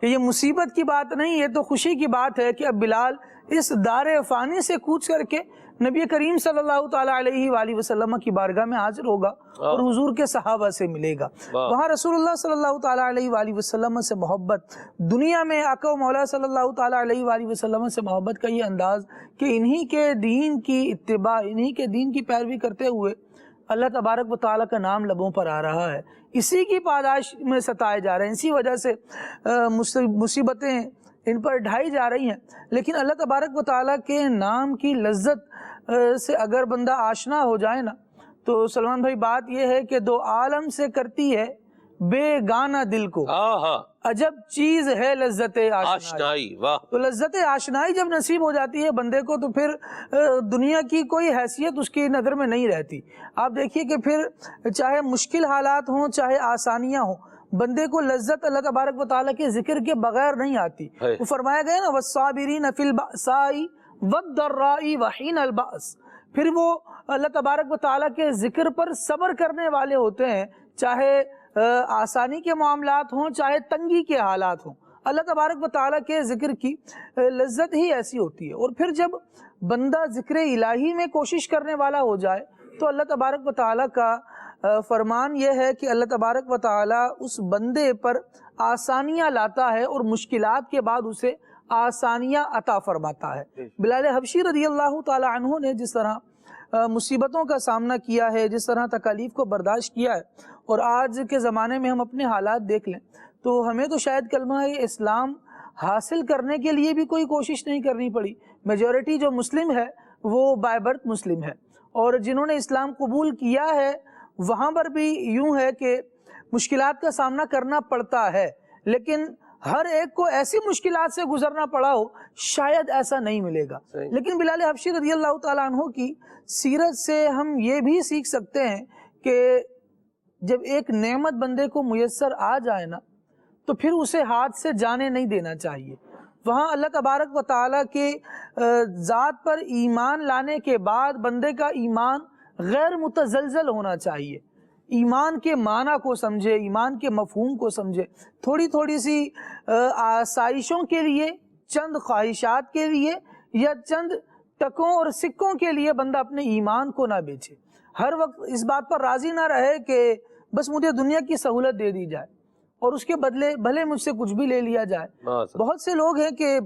Speaker 7: کہ یہ مصیبت کی بات نہیں، یہ تو خوشی کی بات ہے کہ اب بلال اس دار فانی سے کوچ کر کے نبی کریم صلی اللہ تعالیٰ علیہ وآلہ وسلم کی بارگاہ میں حاضر ہوگا اور حضور کے صحابہ سے ملے گا۔ وہاں رسول اللہ صلی اللہ تعالیٰ علیہ وآلہ وسلم سے محبت، دنیا میں آقا و مولا صلی اللہ تعالیٰ علیہ وآلہ وسلم سے محبت کا یہ انداز کہ انہی کے دین کی اتباع، انہی کے دین کی پیروی کرتے ہوئے اللہ تبارک و تعالیٰ کا نام لبوں پر آ رہا ہے، اسی کی پاداش میں ستائے جا رہے ہیں، اسی وجہ سے مصیبتیں ان پر ڈھائی جا رہی ہیں۔ لیکن اللہ تبارک و تعالیٰ کے نام کی لذت سے اگر بندہ آشنا ہو جائے نا، تو سلمان بھائی بات یہ ہے کہ دو عالم سے کرتی ہے بے گانا دل کو، عجب چیز ہے لذت آشنائی۔ تو لذت آشنائی جب نصیب ہو جاتی ہے بندے کو تو پھر دنیا کی کوئی حیثیت اس کی نظر میں نہیں رہتی۔ آپ دیکھیے کہ پھر چاہے مشکل حالات ہوں چاہے آسانیاں ہوں، بندے کو لذت اللہ تبارک و تعالیٰ کے ذکر کے بغیر نہیں آتی۔ وہ فرمایا گیا نا وَالصَّابِرِينَ فِي الْبَأْسَاءِ وَالضَّرَّاءِ وَحِينَ الْبَأْسِ، پھر وہ اللہ تبارک و تعالیٰ کے ذکر پر صبر کرنے والے ہوتے ہیں، چاہے آسانی کے معاملات ہوں چاہے تنگی کے حالات ہوں۔ اللہ تبارک و تعالیٰ کے ذکر کی لذت ہی ایسی ہوتی ہے۔ اور پھر جب بندہ ذکر الہی میں کوشش کرنے والا ہو جائے تو اللہ تبارک و تعالیٰ کا فرمان یہ ہے کہ اللہ تبارک و تعالیٰ اس بندے پر آسانیاں لاتا ہے اور مشکلات کے بعد اسے آسانیاں عطا فرماتا ہے۔ بلال حبشی رضی اللہ تعالیٰ عنہ نے جس طرح مصیبتوں کا سامنا کیا ہے، جس طرح تکالیف کو برداشت کیا ہے، اور آج کے زمانے میں ہم اپنے حالات دیکھ لیں تو ہمیں تو شاید کلمہ اسلام حاصل کرنے کے لیے بھی کوئی کوشش نہیں کرنی پڑی۔ میجورٹی جو مسلم ہے وہ بائی برتھ مسلم ہے، اور جنہوں نے اسلام قبول کیا ہے وہاں پر بھی یوں ہے کہ مشکلات کا سامنا کرنا پڑتا ہے، لیکن ہر ایک کو ایسی مشکلات سے گزرنا پڑا ہو شاید ایسا نہیں ملے گا۔ لیکن بلال حبشی رضی اللہ تعالیٰ عنہ کی سیرت سے ہم یہ بھی سیکھ سکتے ہیں کہ جب ایک نعمت بندے کو میسر آ جائے نا تو پھر اسے ہاتھ سے جانے نہیں دینا چاہیے۔ وہاں اللہ تبارک و تعالیٰ کے ذات پر ایمان لانے کے بعد بندے کا ایمان غیر متزلزل ہونا چاہیے، ایمان کے معنی کو سمجھے، ایمان کے مفہوم کو سمجھے، تھوڑی تھوڑی سی آسائشوں کے لیے، چند خواہشات کے لیے یا چند ٹکوں اور سکوں کے لیے بندہ اپنے ایمان کو نہ بیچے۔ ہر وقت اس بات پر راضی نہ رہے کہ بس مجھے دنیا کی سہولت دے دی جائے اور اس کے بدلے بھلے مجھ سے کچھ بھی لے لیا جائے۔ بہت سے لوگ ہیں کہ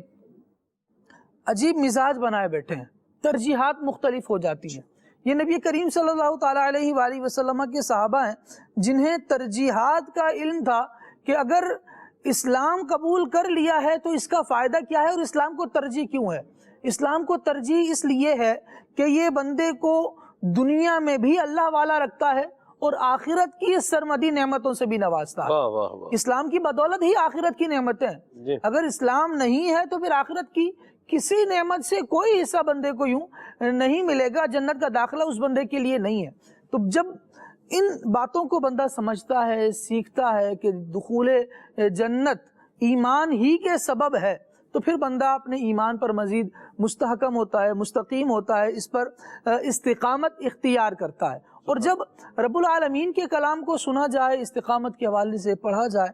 Speaker 7: عجیب مزاج بنائے بیٹھے ہیں، ترجیحات مختلف ہو جاتی ہیں۔ یہ نبی کریم صلی اللہ تعالیٰ علیہ وآلہ وسلم کے صحابہ ہیں جنہیں ترجیحات کا علم تھا کہ اگر اسلام قبول کر لیا ہے تو اس کا فائدہ کیا ہے اور اسلام کو ترجیح کیوں ہے۔ اسلام کو ترجیح اس لیے ہے کہ یہ بندے کو دنیا میں بھی اللہ والا رکھتا ہے اور آخرت کی سرمدی نعمتوں سے بھی نوازتا ہے۔ اسلام کی بدولت ہی آخرت کی نعمتیں ہیں۔ اگر اسلام نہیں ہے تو پھر آخرت کی کسی نعمت سے کوئی حصہ بندے کو یوں نہیں ملے گا، جنت کا داخلہ اس بندے کے لیے نہیں ہے۔ تو جب ان باتوں کو بندہ سمجھتا ہے، سیکھتا ہے کہ دخول جنت ایمان ہی کے سبب ہے، تو پھر بندہ اپنے ایمان پر مزید مستحکم ہوتا ہے، مستقیم ہوتا ہے، اس پر استقامت اختیار کرتا ہے. اور جب رب العالمین کے کلام کو سنا جائے، استقامت کے حوالے سے پڑھا جائے،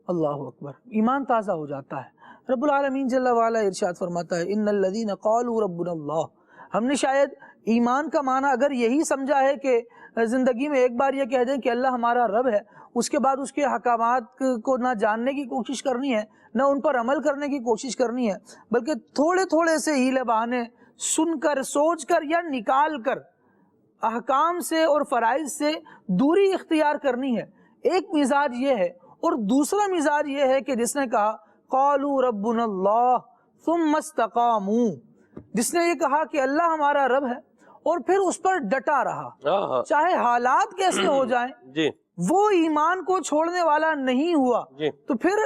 Speaker 7: اللہ اکبر، ایمان تازہ ہو جاتا ہے. رب العالمین جل وعلا ارشاد فرماتا ہے ان الذین قالوا ربنا اللہ. ہم نے شاید ایمان کا معنی اگر یہی سمجھا ہے کہ زندگی میں ایک بار یہ کہہ دیں کہ اللہ ہمارا رب ہے، اس کے بعد اس کے احکامات کو نہ جاننے کی کوشش کرنی ہے، نہ ان پر عمل کرنے کی کوشش کرنی ہے، بلکہ تھوڑے تھوڑے سے ہیلے بہانے سن کر، سوچ کر یا نکال کر احکام سے اور فرائض سے دوری اختیار کرنی ہے. ایک مزاج یہ ہے. اور دوسرا مزاج یہ ہے کہ جس نے کہا قالوا ربنا اللہ ثم استقاموا، جس نے یہ کہا کہ اللہ ہمارا رب ہے اور پھر اس پر ڈٹا رہا چاہے حالات کیسے ہو جائیں، وہ ایمان کو چھوڑنے والا نہیں ہوا، تو پھر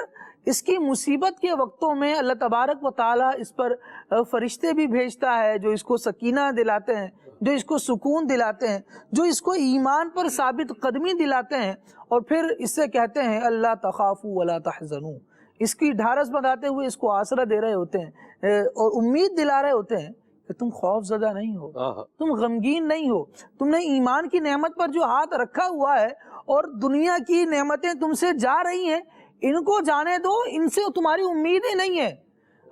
Speaker 7: اس کی مصیبت کے وقتوں میں اللہ تبارک و تعالیٰ اس پر فرشتے بھی بھیجتا ہے جو اس کو سکینہ دلاتے ہیں، جو اس کو سکون دلاتے ہیں، جو اس کو ایمان پر ثابت قدمی دلاتے ہیں، اور پھر اس سے کہتے ہیں اللہ تخافوا ولا تحزنوا. اس کی ڈھارس بندھاتے ہوئے اس کو آسرا دے رہے ہوتے ہیں اور امید دلا رہے ہوتے ہیں کہ تم خوف زدہ نہیں ہو، تم غمگین نہیں ہو، تم نے ایمان کی نعمت پر جو ہاتھ رکھا ہوا ہے اور دنیا کی نعمتیں تم سے جا رہی ہیں، ان کو جانے دو، ان سے تمہاری امیدیں نہیں ہیں.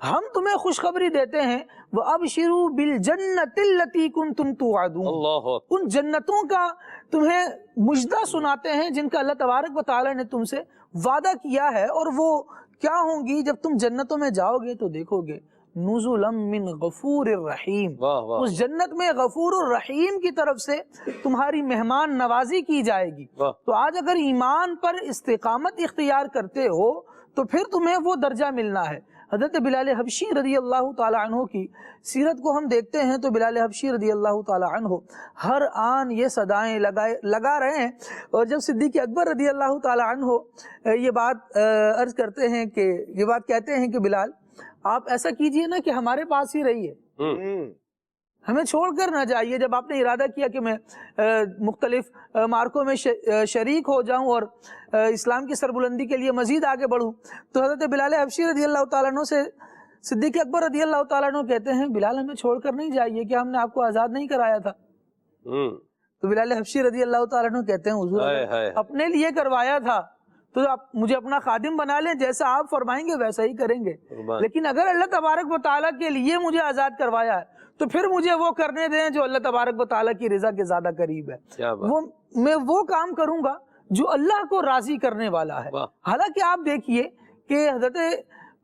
Speaker 7: ہم تمہیں خوشخبری دیتے ہیں وَأَبْشِرُوا بِالْجَنَّةِ الَّتِي كُنْتُمْ تُوعَدُونَ، ان جنتوں کا تمہیں مجدہ سناتے ہیں جن کا اللہ تبارک و تعالیٰ نے تم سے وعدہ کیا ہے. اور وہ کیا ہوں گی؟ جب تم جنتوں میں جاؤ گے تو دیکھو گے نزلا من غفور الرحیم، اس جنت میں غفور الرحیم کی طرف سے تمہاری مہمان نوازی کی جائے گی. تو آج اگر ایمان پر استقامت اختیار کرتے ہو تو پھر تمہیں وہ درجہ ملنا ہے. حضرت بلال حبشی رضی اللہ تعالی عنہ کی سیرت کو ہم دیکھتے ہیں تو بلال حبشی رضی اللہ تعالی عنہ ہر آن یہ صدائیں لگا رہے ہیں. اور جب صدیق اکبر رضی اللہ تعالی عنہ یہ بات عرض کرتے ہیں کہ یہ بات کہتے ہیں کہ بلال آپ ایسا کیجئے نا کہ ہمارے پاس ہی رہیے، ہمیں چھوڑ کر نہ جائیے. جب آپ نے ارادہ کیا کہ میں مختلف مارکوں میں شریک ہو جاؤں اور اسلام کی سربلندی کے لیے مزید آگے بڑھوں، تو حضرت بلال حبشی رضی اللہ تعالیٰ عنہ سے صدیق اکبر رضی اللہ تعالیٰ عنہ کہتے ہیں بلال ہمیں چھوڑ کر نہیں جائیے، کہ ہم نے آپ کو آزاد نہیں کرایا تھا؟ تو بلال حبشی رضی اللہ تعالیٰ عنہ کہتے ہیں حضور اپنے لیے کروایا تھا تو آپ مجھے اپنا خادم بنا لیں، جیسا آپ فرمائیں گے ویسا ہی کریں گے، لیکن اگر اللہ تبارک و تعالیٰ کے لیے مجھے آزاد کروایا ہے تو پھر مجھے وہ کرنے دیں جو اللہ تبارک و تعالیٰ کی رضا کے زیادہ قریب ہے. میں وہ کام کروں گا جو اللہ کو راضی کرنے والا ہے. حالانکہ آپ دیکھیے کہ حضرت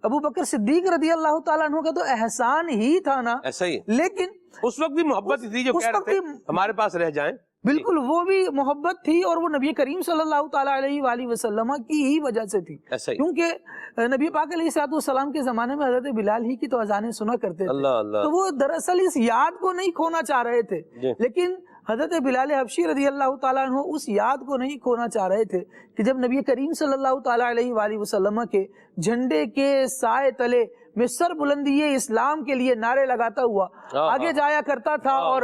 Speaker 7: ابو بکر صدیق رضی اللہ تعالیٰ عنہ کا تو احسان ہی تھا نا، ایسا ہی، لیکن
Speaker 2: اس وقت بھی محبت تھی جو کہہ رہے تھے ہمارے پاس رہ جائیں.
Speaker 7: بالکل وہ بھی محبت تھی اور وہ نبی کریم صلی اللہ تعالیٰ علیہ وآلہ وسلم کی ہی وجہ سے تھی، کیونکہ نبی پاک علیہ السلام کے زمانے میں حضرت بلال ہی کی تو اذانیں سنا کرتے تھے، تو وہ دراصل اس یاد کو نہیں کھونا چاہ رہے تھے. لیکن حضرت بلال حبشی رضی اللہ تعالیٰ عنہ اس یاد کو نہیں کھونا چاہ رہے تھے کہ جب نبی کریم صلی اللہ تعالیٰ علیہ وآلہ وسلم کے جھنڈے کے سائے تلے میں سر بلندی اسلام کے لیے نعرے لگاتا ہوا آگے جایا کرتا تھا اور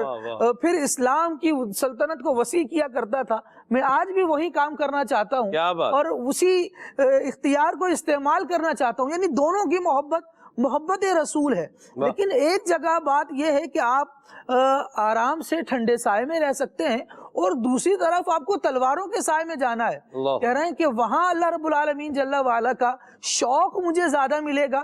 Speaker 7: پھر اسلام کی سلطنت کو وسیع کیا کرتا تھا، میں آج بھی وہی کام کرنا چاہتا ہوں اور اسی اختیار کو استعمال کرنا چاہتا ہوں. یعنی دونوں کی محبت رسول ہے. لیکن ایک جگہ بات یہ ہے کہ آپ آرام سے ٹھنڈے سائے میں رہ سکتے ہیں اور دوسری طرف آپ کو تلواروں کے سائے میں جانا ہے. کہہ رہے ہیں کہ وہاں اللہ رب العالمین جل وعلا کا شوق مجھے زیادہ ملے گا،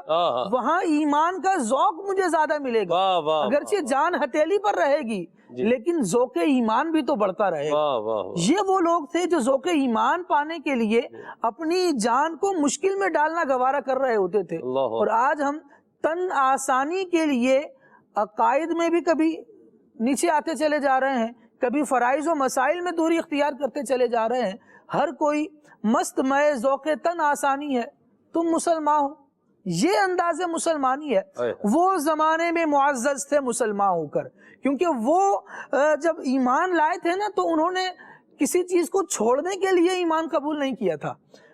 Speaker 7: وہاں ایمان کا ذوق مجھے زیادہ ملے گا. اگرچہ جان ہتھیلی پر رہے گی لیکن ذوق ایمان بھی تو بڑھتا رہے گا. یہ وہ لوگ تھے جو ذوق ایمان پانے کے لیے اپنی جان کو مشکل میں ڈالنا گوارا کر رہے ہوتے تھے. اور آج ہم تن آسانی کے لیے عقائد میں بھی کبھی نیچے آتے چلے جا رہے ہیں، کبھی فرائض و مسائل میں دوری اختیار کرتے چلے جا رہے ہیں. ہر کوئی مست مئے ذوق تن آسانی ہے، تم مسلمان ہو، یہ انداز مسلمانی ہے. وہ زمانے میں معزز تھے مسلمان ہو کر، کیونکہ وہ جب ایمان لائے تھے نا تو انہوں نے کسی چیز کو چھوڑنے کے لیے ایمان قبول نہیں کیا تھا،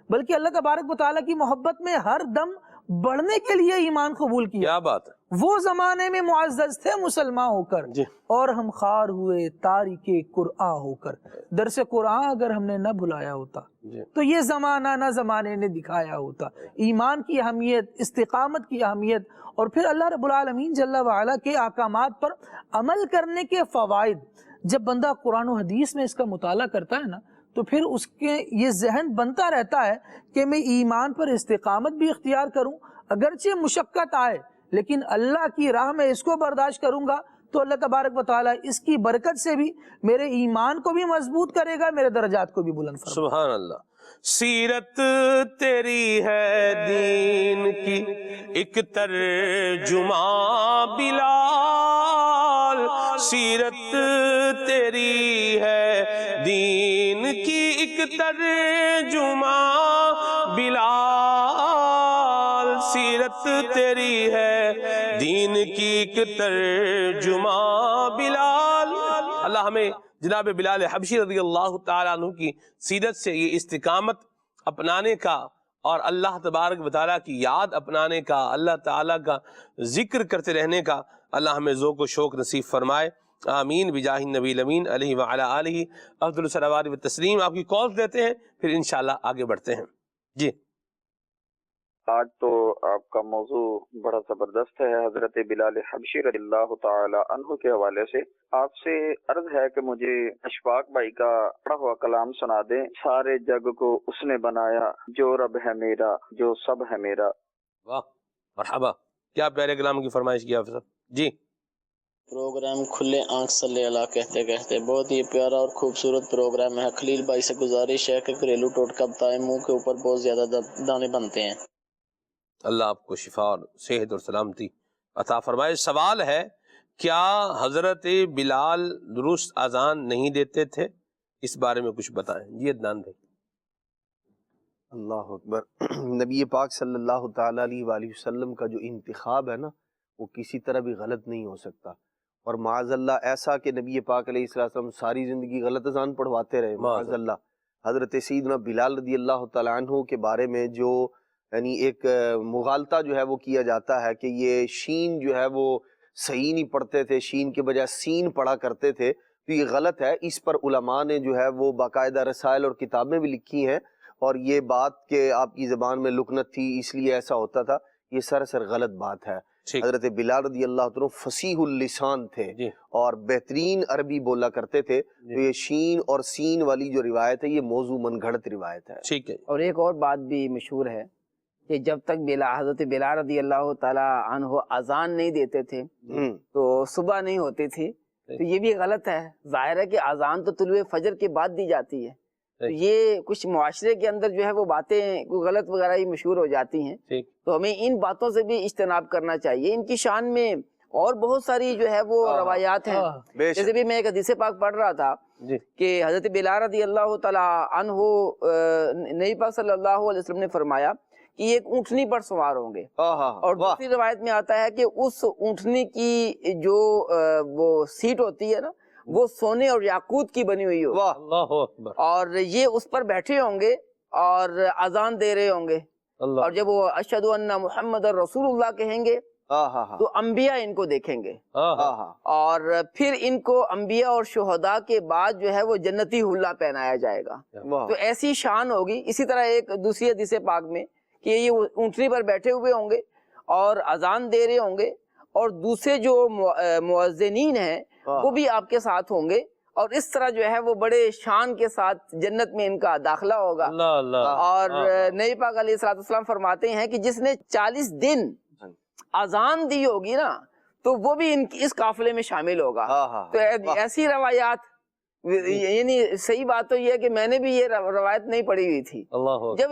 Speaker 7: بلکہ اللہ تبارک و تعالیٰ کی محبت میں ہر دم بڑھنے کے لیے ایمان قبول کیا. کیا بات ہے. وہ زمانے میں معزز تھے مسلمان ہو کر اور ہم خار ہوئے تاریک قرآن ہو کر. درس قرآن اگر ہم نے نہ بھلایا ہوتا تو یہ زمانہ نہ زمانے نے دکھایا ہوتا ایمان کی اہمیت، استقامت کی اہمیت، اور پھر اللہ رب العالمین جل وعلا کے احکامات پر عمل کرنے کے فوائد. جب بندہ قرآن و حدیث میں اس کا مطالعہ کرتا ہے نا تو پھر اس کے یہ ذہن بنتا رہتا ہے کہ میں ایمان پر استقامت بھی اختیار کروں، اگرچہ مشقت آئے لیکن اللہ کی راہ میں اس کو برداشت کروں گا تو اللہ تبارک و تعالیٰ اس کی برکت سے بھی میرے ایمان کو بھی مضبوط کرے گا، میرے درجات کو بھی بلند فرمائے گا.
Speaker 2: سبحان اللہ. سیرت تیری ہے دین کی ایک ترجمہ بلال، سیرت تیری ہے دین کی ایک ترجمہ بلال، سیرت تیری ہے دین کی ایک ترجمہ بلال. اللہ ہمیں جناب بلال حبشی رضی اللہ تعالیٰ عنہ کی سیرت سے یہ استقامت اپنانے کا اور اللہ تبارک و تعالیٰ کی یاد اپنانے کا، اللہ تعالیٰ کا ذکر کرتے رہنے کا اللہ ہمیں ذوق و شوق نصیب فرمائے. آمین بجاہ النبی الامین علیہ وعلی آلہ افضل الصلوات والتسلیم. آپ کی کالز دیتے ہیں پھر انشاءاللہ آگے بڑھتے ہیں. جی
Speaker 8: آج تو آپ کا موضوع بڑا زبردست ہے حضرت بلال حبشی رضی اللہ تعالی عنہ کے حوالے سے. آپ سے عرض ہے کہ مجھے اشفاق بھائی کا پڑھا ہوا کلام سنا دیں. سارے جگ کو اس نے بنایا، جو رب ہے میرا، جو سب ہے میرا.
Speaker 2: واہ مرحبا، کیا پیارے کلام کی فرمائش کی آپ. جی
Speaker 9: پروگرام کھلے آنکھ صلی اللہ کہتے کہتے بہت ہی پیارا اور خوبصورت پروگرام ہے. خلیل بھائی سے گزارش ہے کہ گھریلو ٹوٹکا بتائیں، منہ کے اوپر بہت زیادہ دانے بنتے ہیں.
Speaker 2: اللہ آپ کو شفا اور صحت اور سلامتی عطا فرمائے. سوال ہے کیا حضرت بلال درست اذان نہیں دیتے تھے؟ اس بارے میں کچھ بتائیں. جی عدنان بھائی.
Speaker 6: اللہ اکبر. نبی پاک صلی اللہ تعالیٰ علیہ وآلہ وسلم کا جو انتخاب ہے نا وہ کسی طرح بھی غلط نہیں ہو سکتا. اور معاذ اللہ ایسا کہ نبی پاک علیہ السلام ساری زندگی غلط اذان پڑھواتے رہے، معاذ اللہ. حضرت سیدنا بلال رضی اللہ تعالیٰ عنہ کے بارے میں جو یعنی ایک مغالطہ جو ہے وہ کیا جاتا ہے کہ یہ شین جو ہے وہ صحیح نہیں پڑھتے تھے، شین کے بجائے سین پڑھا کرتے تھے، تو یہ غلط ہے. اس پر علماء نے جو ہے وہ باقاعدہ رسائل اور کتابیں بھی لکھی ہیں، اور یہ بات کہ آپ کی زبان میں لکنت تھی اس لیے ایسا ہوتا تھا، یہ سراسر غلط بات ہے. حضرت بلال رضی اللہ عنہ فصیح اللسان تھے اور بہترین عربی بولا کرتے تھے. تو یہ شین اور سین والی جو روایت ہے یہ موضوع من گھڑت روایت ہے.
Speaker 2: ٹھیک ہے.
Speaker 5: اور ایک اور بات بھی مشہور ہے کہ جب تک حضرت بلال رضی اللہ تعالی عنہ اذان نہیں دیتے تھے تو صبح نہیں ہوتی تھی. تو یہ بھی غلط ہے. ظاہر ہے کہ اذان تو طلوع فجر کے بعد دی جاتی ہے. تو یہ کچھ معاشرے کے اندر جو ہے وہ باتیں غلط وغیرہ ہی مشہور ہو جاتی ہیں. تو ہمیں ان باتوں سے بھی اجتناب کرنا چاہیے. ان کی شان میں اور بہت ساری جو ہے وہ روایات ہیں. جیسے بھی میں ایک حدیث پاک پڑھ رہا تھا کہ حضرت بلال رضی اللہ تعالی عنہ نبی پاک صلی اللہ علیہ وسلم نے فرمایا کہ ایک اونٹنی پر سوار ہوں گے، اور دوسری روایت میں آتا ہے کہ اس اونٹنی کی جو وہ سیٹ ہوتی ہے نا وہ سونے اور یاقوت کی بنی ہوئی ہو،
Speaker 2: اللہ اکبر،
Speaker 5: اور یہ اس پر بیٹھے ہوں گے اور اذان دے رہے ہوں گے. اور جب وہ اشہد ان محمد رسول اللہ کہیں گے تو انبیاء ان کو دیکھیں گے، اور پھر ان کو انبیاء اور شہداء کے بعد جو ہے وہ جنتی حلہ پہنایا جائے گا. تو ایسی شان ہوگی. اسی طرح ایک دوسری حدیث پاک میں کہ یہ اونٹنی پر بیٹھے ہوئے ہوں گے اور اذان دے رہے ہوں گے، اور دوسرے جو مؤذنین ہیں وہ بھی آپ کے ساتھ ہوں گے، اور اس طرح جو ہے وہ بڑے شان کے ساتھ جنت میں ان کا داخلہ ہوگا. اور نبی پاک علیہ السلام فرماتے ہیں کہ جس نے 40 دن اذان دی ہوگی نا تو وہ بھی اس قافلے میں شامل ہوگا. تو ایسی روایات، یعنی صحیح بات تو یہ ہے کہ میں نے بھی یہ روایت نہیں پڑھی ہوئی تھی. جب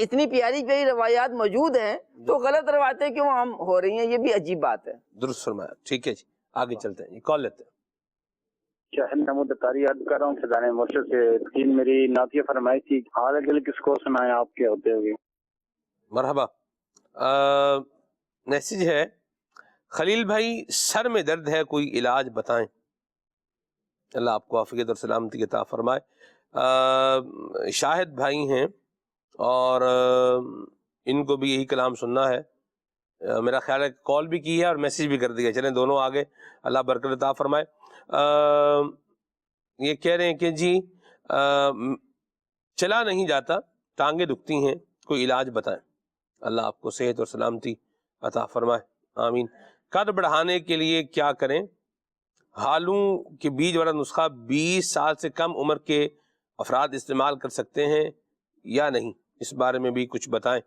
Speaker 5: اتنی پیاری پیاری روایات موجود ہیں تو غلط روایتیں کیوں عام ہو رہی ہیں؟ یہ بھی عجیب بات ہے.
Speaker 2: درست فرمایا. ٹھیک ہے جی، آگے چلتے ہیں. کال لیتے ہیں.
Speaker 8: محمود قاری عرض کر رہا ہوں خزانہ مرشد سے. میری نعتیہ فرمائی تھی، حال دل کس کو سنائے آپ کے ہوتے ہوئے.
Speaker 2: مرحبا. میسج ہے خلیل بھائی سر میں درد ہے، کوئی علاج بتائیں. اللہ آپ کو عافیت اور سلامتی عطا فرمائے. شاہد بھائی ہیں اور ان کو بھی یہی کلام سننا ہے. میرا خیال ہے کال بھی کی ہے اور میسج بھی کر دیا. چلیں دونوں آگے، اللہ برکت عطا فرمائے. یہ کہہ رہے ہیں کہ جی چلا نہیں جاتا، ٹانگیں دکھتی ہیں، کوئی علاج بتائیں۔ اللہ آپ کو صحت اور سلامتی عطا فرمائے، آمین۔ قد بڑھانے کے لیے کیا کریں؟ ہالوں کے بیج والا نسخہ 20 سال سے کم عمر کے افراد استعمال کر سکتے ہیں یا نہیں، اس بارے میں بھی کچھ بتائیں۔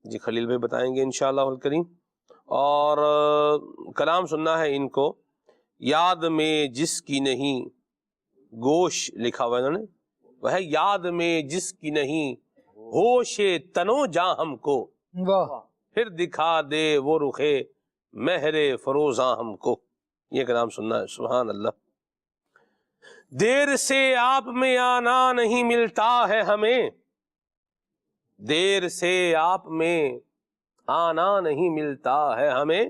Speaker 2: جی خلیل بھائی بتائیں گے انشاءاللہ الکریم۔ اور کلام سننا ہے ان کو، یاد میں جس کی نہیں گوش لکھا ہوا ہے انہوں نے، وہ ہے یاد میں جس کی نہیں ہوش تنو جاں ہم کو،
Speaker 7: واہ،
Speaker 2: پھر دکھا دے وہ رخے مہر فروزاں ہم کو۔ یہ کلام سننا ہے، سبحان اللہ۔ دیر سے آپ میں آنا نہیں ملتا ہے ہمیں، دیر سے آپ میں آنا نہیں ملتا ہے ہمیں،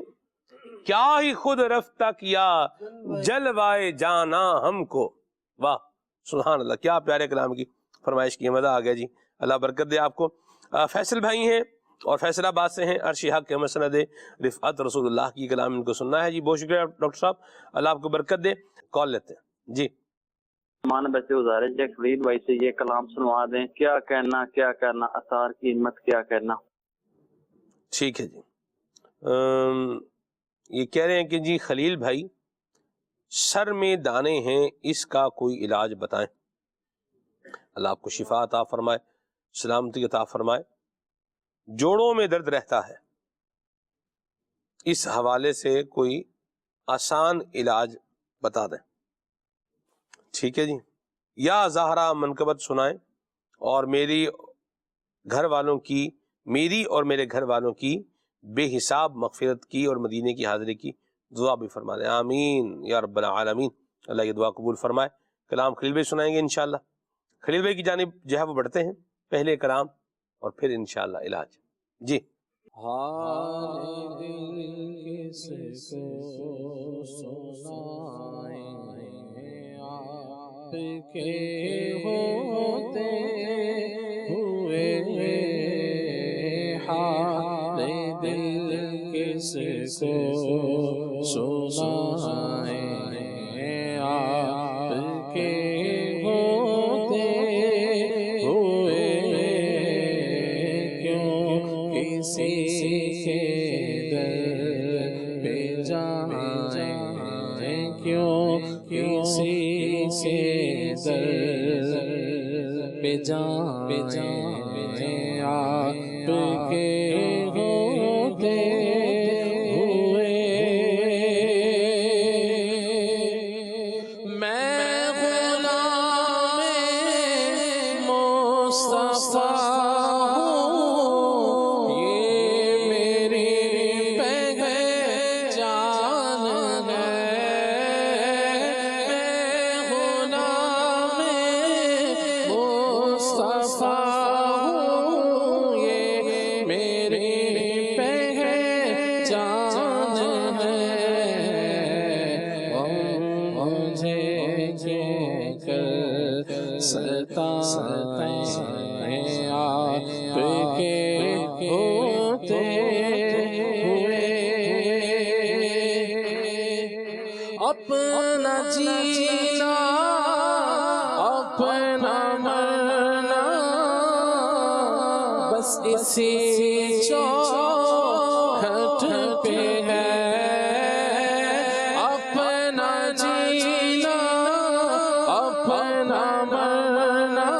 Speaker 2: کیا ہی خود رفتہ کیا جلوائے جانا ہم کو۔ واہ سبحان اللہ، کیا پیارے کلام کی فرمائش کی، مزہ آ گیا جی، اللہ برکت دے آپ کو۔ فیصل بھائی ہیں اور فیصل آباد سے ہیں، عرش حق کے مسند رفعت رسول اللہ کی کلام ان کو سننا ہے جی۔ بہت شکریہ ڈاکٹر صاحب، اللہ آپ کو برکت دے۔ کال لیتے ہیں جی۔
Speaker 10: مان بچے گزارش ہے فرید بھائی سے یہ کلام سنوا دیں، کیا کہنا کیا کرنا، اثار کی ہمت کیا کرنا۔
Speaker 2: ٹھیک ہے جی۔ یہ کہہ رہے ہیں کہ جی خلیل بھائی سر میں دانے ہیں، اس کا کوئی علاج بتائیں، اللہ آپ کو شفا عطا فرمائے، سلامتی عطا فرمائے۔ جوڑوں میں درد رہتا ہے، اس حوالے سے کوئی آسان علاج بتا دیں۔ ٹھیک ہے جی۔ یا زہرا منقبت سنائیں، اور میری اور میرے گھر والوں کی بے حساب مغفرت کی اور مدینے کی حاضری کی دعا بھی فرما دیں، آمین یا رب العالمین۔ اللہ یہ دعا قبول فرمائے۔ کلام خلیل بھائی سنائیں گے انشاءاللہ۔ خلیل بھائی کی جانب جو ہے وہ بڑھتے ہیں، پہلے کلام اور پھر انشاءاللہ علاج جی۔
Speaker 1: حال دل کس کو سنائیں، آپ کے ہوتے ہوئے، حال دل کس کو سنائیں، آپ کے ہوتے ہوئے، کیوں کسی کے در پہ جائیں، کیوں کسی کے در پہ جائیں، آپ کے ہوتے ہوئے، میں غلام مصطفیٰ ہوں، یہ میری پہچان ہے، میں غلام مصطفیٰ ہوں، یہ میری پہچان ہے، مجھے کیوں کر ستائیں، آپ کے ہوتے ہوئے، اپنا جینا اپنا مرنا بس اسی چوکھٹ پہ ہے، اپنا جینا اپنا مرنا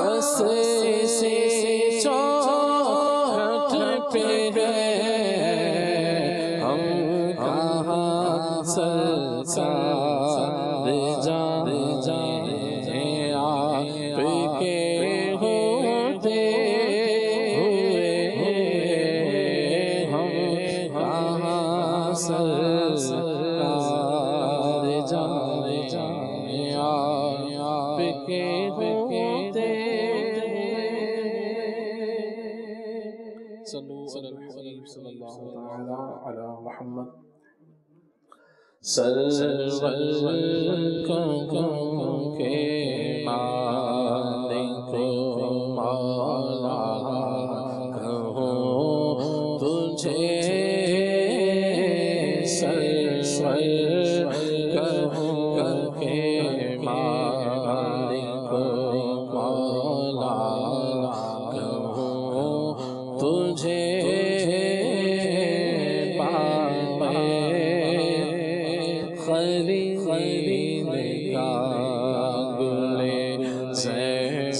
Speaker 1: بس اسی چوکھٹ پہ ہے، ہم کہاں سرکار جائیں، آپ کے ہوتے ہوئے، ہم کہاں سرکار جائیں، آپ کے ہوتے ہوئے۔ صلو علی الحبیب صلی اللہ تعالی علی محمد۔ سرور کے مالک مولا کہوں تجھے، سرور کہوں کے مالک مولا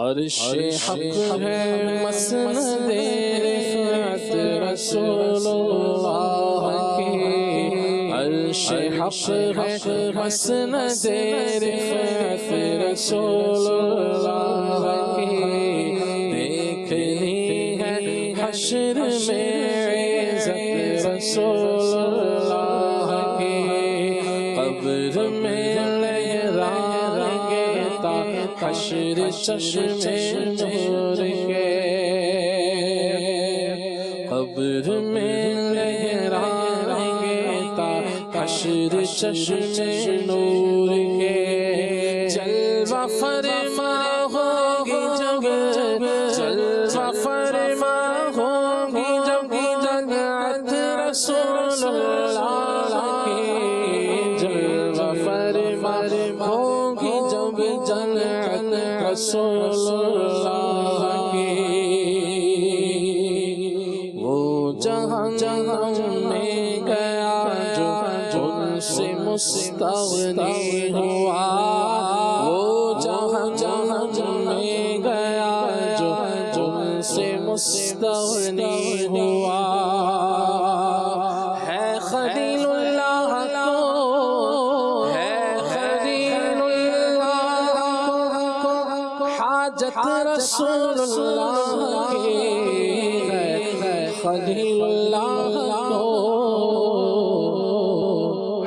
Speaker 1: عرش حق ہے مسند رفعت رسول اللہ کی، عرش حق ہے مسند رفعت رسول اللہ کی، دیکھنی ہے حشر میں عزت رسول اللہ کی، قبر میں لہرائیں گے تا حشر چشم نور کے، قبر میں لہرائیں گے تا حشر چشم نور کے، جلوہ فرما ہوگی جب، جلوہ فرما ہوگی جب جگت رسول اللہ کی، جلوہ فرما ہوگی جب جگت رسول اللہ کی، وہ جہاں جہاں میں گیا جو ان سے مستغنی ہوا، وہ جہاں جہاں میں گیا جو ان سے مستغنی ہوا، ہے خلیل اللہ کو، ہے خلیل اللہ کو حاجت رسول اللہ کی، ہے خلیل اللہ کو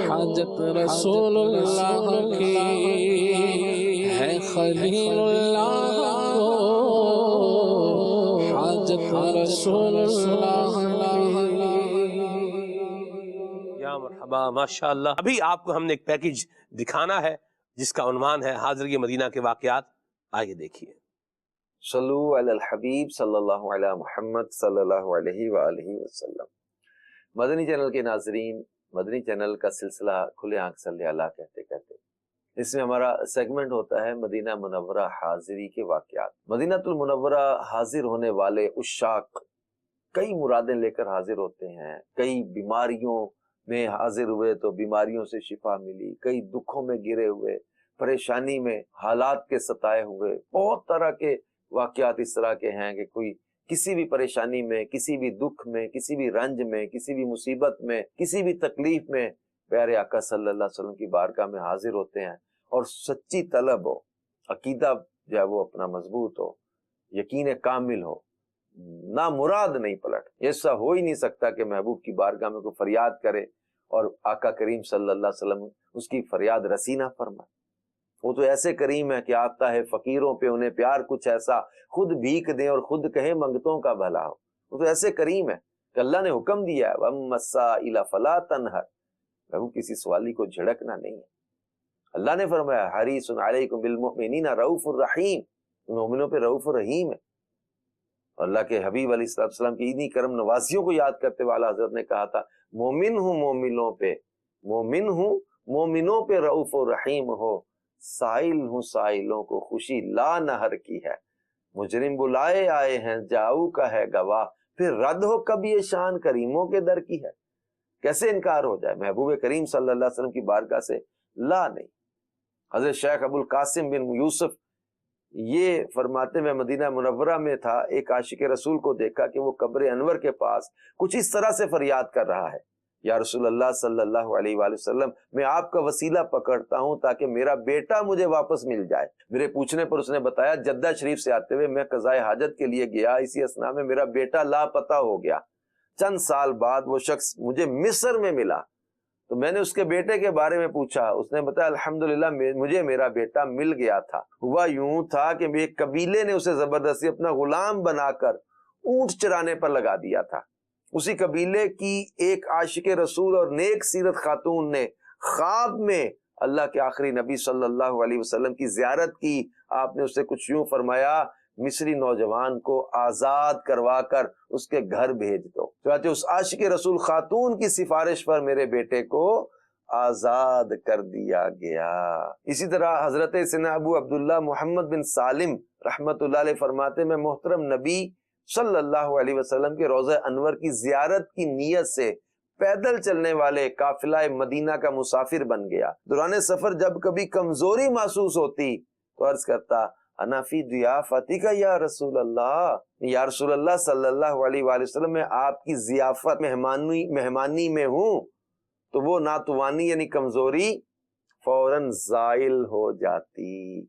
Speaker 1: حاجت رسول اللہ کی، ہے خلیل اللہ کو حاجت رسول اللہ کی۔
Speaker 2: یا مرحبا، ماشاءاللہ۔ ابھی آپ کو ہم نے ایک پیکج دکھانا ہے جس کا عنوان ہے حاضری مدینہ کے واقعات، آئیے دیکھیے۔
Speaker 6: صلو علی الحبیب صلی اللہ علی محمد صلی اللہ علیہ وآلہ وسلم۔ مدنی چینل کے ناظرین، مدنی چینل کا سلسلہ کھلے آنکھ صلی اللہ کہتے کہتے، اس میں ہمارا سیگمنٹ ہوتا ہے مدینہ منورہ حاضری کے واقعات۔ مدینہ المنورہ حاضر ہونے والے عشاق کئی مرادیں لے کر حاضر ہوتے ہیں، کئی بیماریوں میں حاضر ہوئے تو بیماریوں سے شفا ملی، کئی دکھوں میں گرے ہوئے، پریشانی میں حالات کے ستائے ہوئے، بہت طرح کے واقعات اس طرح کے ہیں کہ کوئی کسی بھی پریشانی میں، کسی بھی دکھ میں، کسی بھی رنج میں، کسی بھی مصیبت میں، کسی بھی تکلیف میں پیارے آقا صلی اللہ علیہ وسلم کی بارگاہ میں حاضر ہوتے ہیں، اور سچی طلب ہو، عقیدہ جو ہے وہ اپنا مضبوط ہو، یقین کامل ہو، نہ مراد نہیں پلٹ۔ ایسا ہو ہی نہیں سکتا کہ محبوب کی بارگاہ میں کوئی فریاد کرے اور آقا کریم صلی اللہ علیہ وسلم اس کی فریاد رسی نہ فرمائے۔ وہ تو ایسے کریم ہے کہ آتا ہے فقیروں پہ انہیں پیار کچھ ایسا، خود بھیک دیں اور خود کہیں منگتوں کا بھلا ہو۔ وہ تو ایسے کریم ہے کہ اللہ نے حکم دیا ہے وَأَمَّا السَّائِلَ فَلَا تَنْهَرْ، وہ کسی سوالی کو جھڑکنا نہیں ہے۔ اللہ نے فرمایا حریص علیکم بالمؤمنین رؤوف الرحیم، مومنوں پہ رؤوف الرحیم ہے۔ اللہ کے حبیب علیہ السلام کی انہی کرم نوازیوں کو یاد کرتے والا حضرت نے کہا تھا مومن ہوں مومنوں پہ، مومن ہوں مومنوں پہ رؤوف الرحیم ہو،
Speaker 11: سائل ہوں سائلوں کو خوشی لا نہر کی ہے، مجرم بلائے آئے ہیں جاؤ کا ہے گواہ، پھر رد ہو کب یہ شان کریموں کے در کی ہے۔ کیسے انکار ہو جائے محبوب کریم صلی اللہ علیہ وسلم کی بارگاہ سے؟ لا نہیں۔ حضرت شیخ ابو القاسم بن یوسف یہ فرماتے میں مدینہ منورہ میں تھا، ایک عاشق رسول کو دیکھا کہ وہ قبر انور کے پاس کچھ اس طرح سے فریاد کر رہا ہے، یا رسول اللہ صلی اللہ علیہ وآلہ وسلم، میں آپ کا وسیلہ پکڑتا ہوں تاکہ میرا بیٹا مجھے واپس مل جائے۔ میرے پوچھنے پر اس نے بتایا جدہ شریف سے آتے ہوئے میں قضائے حاجت کے لیے گیا، اسی اثناء میں میرا بیٹا لاپتہ ہو گیا۔ چند سال بعد وہ شخص مجھے مصر میں ملا تو میں نے اس کے بیٹے کے بارے میں پوچھا، اس نے بتایا الحمدللہ مجھے میرا بیٹا مل گیا تھا۔ ہوا یوں تھا کہ ایک قبیلے نے اسے زبردستی اپنا غلام بنا کر اونٹ چرانے پر لگا دیا تھا۔ اسی قبیلے کی ایک عاشق رسول اور نیک سیرت خاتون نے خواب میں اللہ کے آخری نبی صلی اللہ علیہ وسلم کی زیارت کی۔ آپ نے اسے کچھ یوں فرمایا، مصری نوجوان کو آزاد کروا کر اس کے گھر بھیج دو۔ چنانچہ اس عاشق رسول خاتون کی سفارش پر میرے بیٹے کو آزاد کر دیا گیا۔ اسی طرح حضرت سیدنا ابو عبداللہ محمد بن سالم رحمت اللہ علیہ فرماتے میں محترم نبی صلی اللہ علیہ وسلم کے روضہ انور کی زیارت کی نیت سے پیدل چلنے والے قافلہ مدینہ کا مسافر بن گیا۔ دوران سفر جب کبھی کمزوری محسوس ہوتی تو عرض کرتا انا فی ضیافتی کا یا رسول اللہ، یا رسول اللہ صلی اللہ علیہ وآلہ وسلم، میں آپ کی ضیافت مہمانی میں ہوں، تو وہ ناتوانی یعنی کمزوری فوراً زائل ہو جاتی۔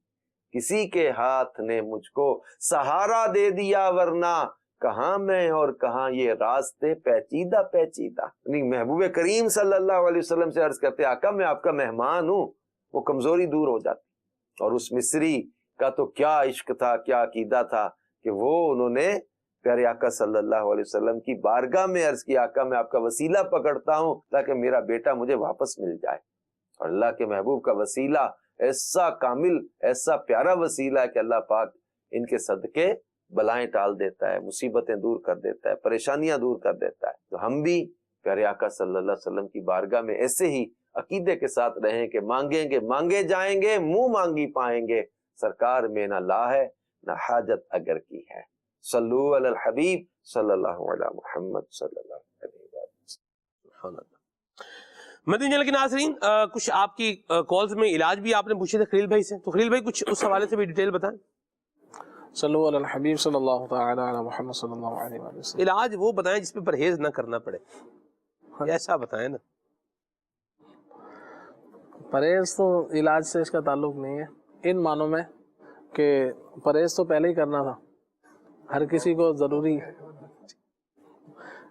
Speaker 11: کسی کے ہاتھ نے مجھ کو سہارا دے دیا، ورنہ کہاں میں اور کہاں یہ راستے پیچیدہ پیچیدہ۔ یعنی محبوب کریم صلی اللہ علیہ وسلم سے عرض کرتے آقا میں آپ کا مہمان ہوں، وہ کمزوری دور ہو جاتی۔ اور اس مصری کا تو کیا عشق تھا، کیا عقیدہ تھا کہ وہ انہوں نے پیارے آقا صلی اللہ علیہ وسلم کی بارگاہ میں عرض کیا آقا میں آپ کا وسیلہ پکڑتا ہوں تاکہ میرا بیٹا مجھے واپس مل جائے۔ اور اللہ کے محبوب کا وسیلہ ایسا کامل، ایسا پیارا وسیلہ ہے کہ اللہ پاک ان کے صدقے بلائیں ٹال دیتا ہے، مصیبتیں دور کر دیتا ہے، پریشانیاں دور کر دیتا ہے۔ تو ہم بھی پیارے آقا صلی اللہ علیہ وسلم کی بارگاہ میں ایسے ہی عقیدے کے ساتھ رہیں کہ مانگیں گے مانگے جائیں گے، منہ مانگی پائیں گے، سرکار میں نہ لا ہے نہ حاجت اگر کی ہے۔ صلو علی الحبیب صلی اللہ علیہ محمد صلی اللہ علیہ وسلم۔
Speaker 2: مدنی چینل کے ناظرین، کچھ آپ کی کالز میں علاج بھی آپ نے پوچھے تھے خلیل بھائی سے، تو خلیل بھائی کچھ اس حوالے سے بھی ڈیٹیل بتائیں۔
Speaker 1: صلو علی الحبیب صلی اللہ تعالی علی محمد صلی اللہ علیہ وسلم۔
Speaker 2: علاج وہ بتائیں جس پہ پرہیز نہ کرنا پڑے، ایسا بتائیں نا۔
Speaker 1: پرہیز تو علاج سے اس کا تعلق نہیں ہے، ان معنوں میں کہ پرہیز تو پہلے ہی کرنا تھا، ہر کسی کو ضروری ہے۔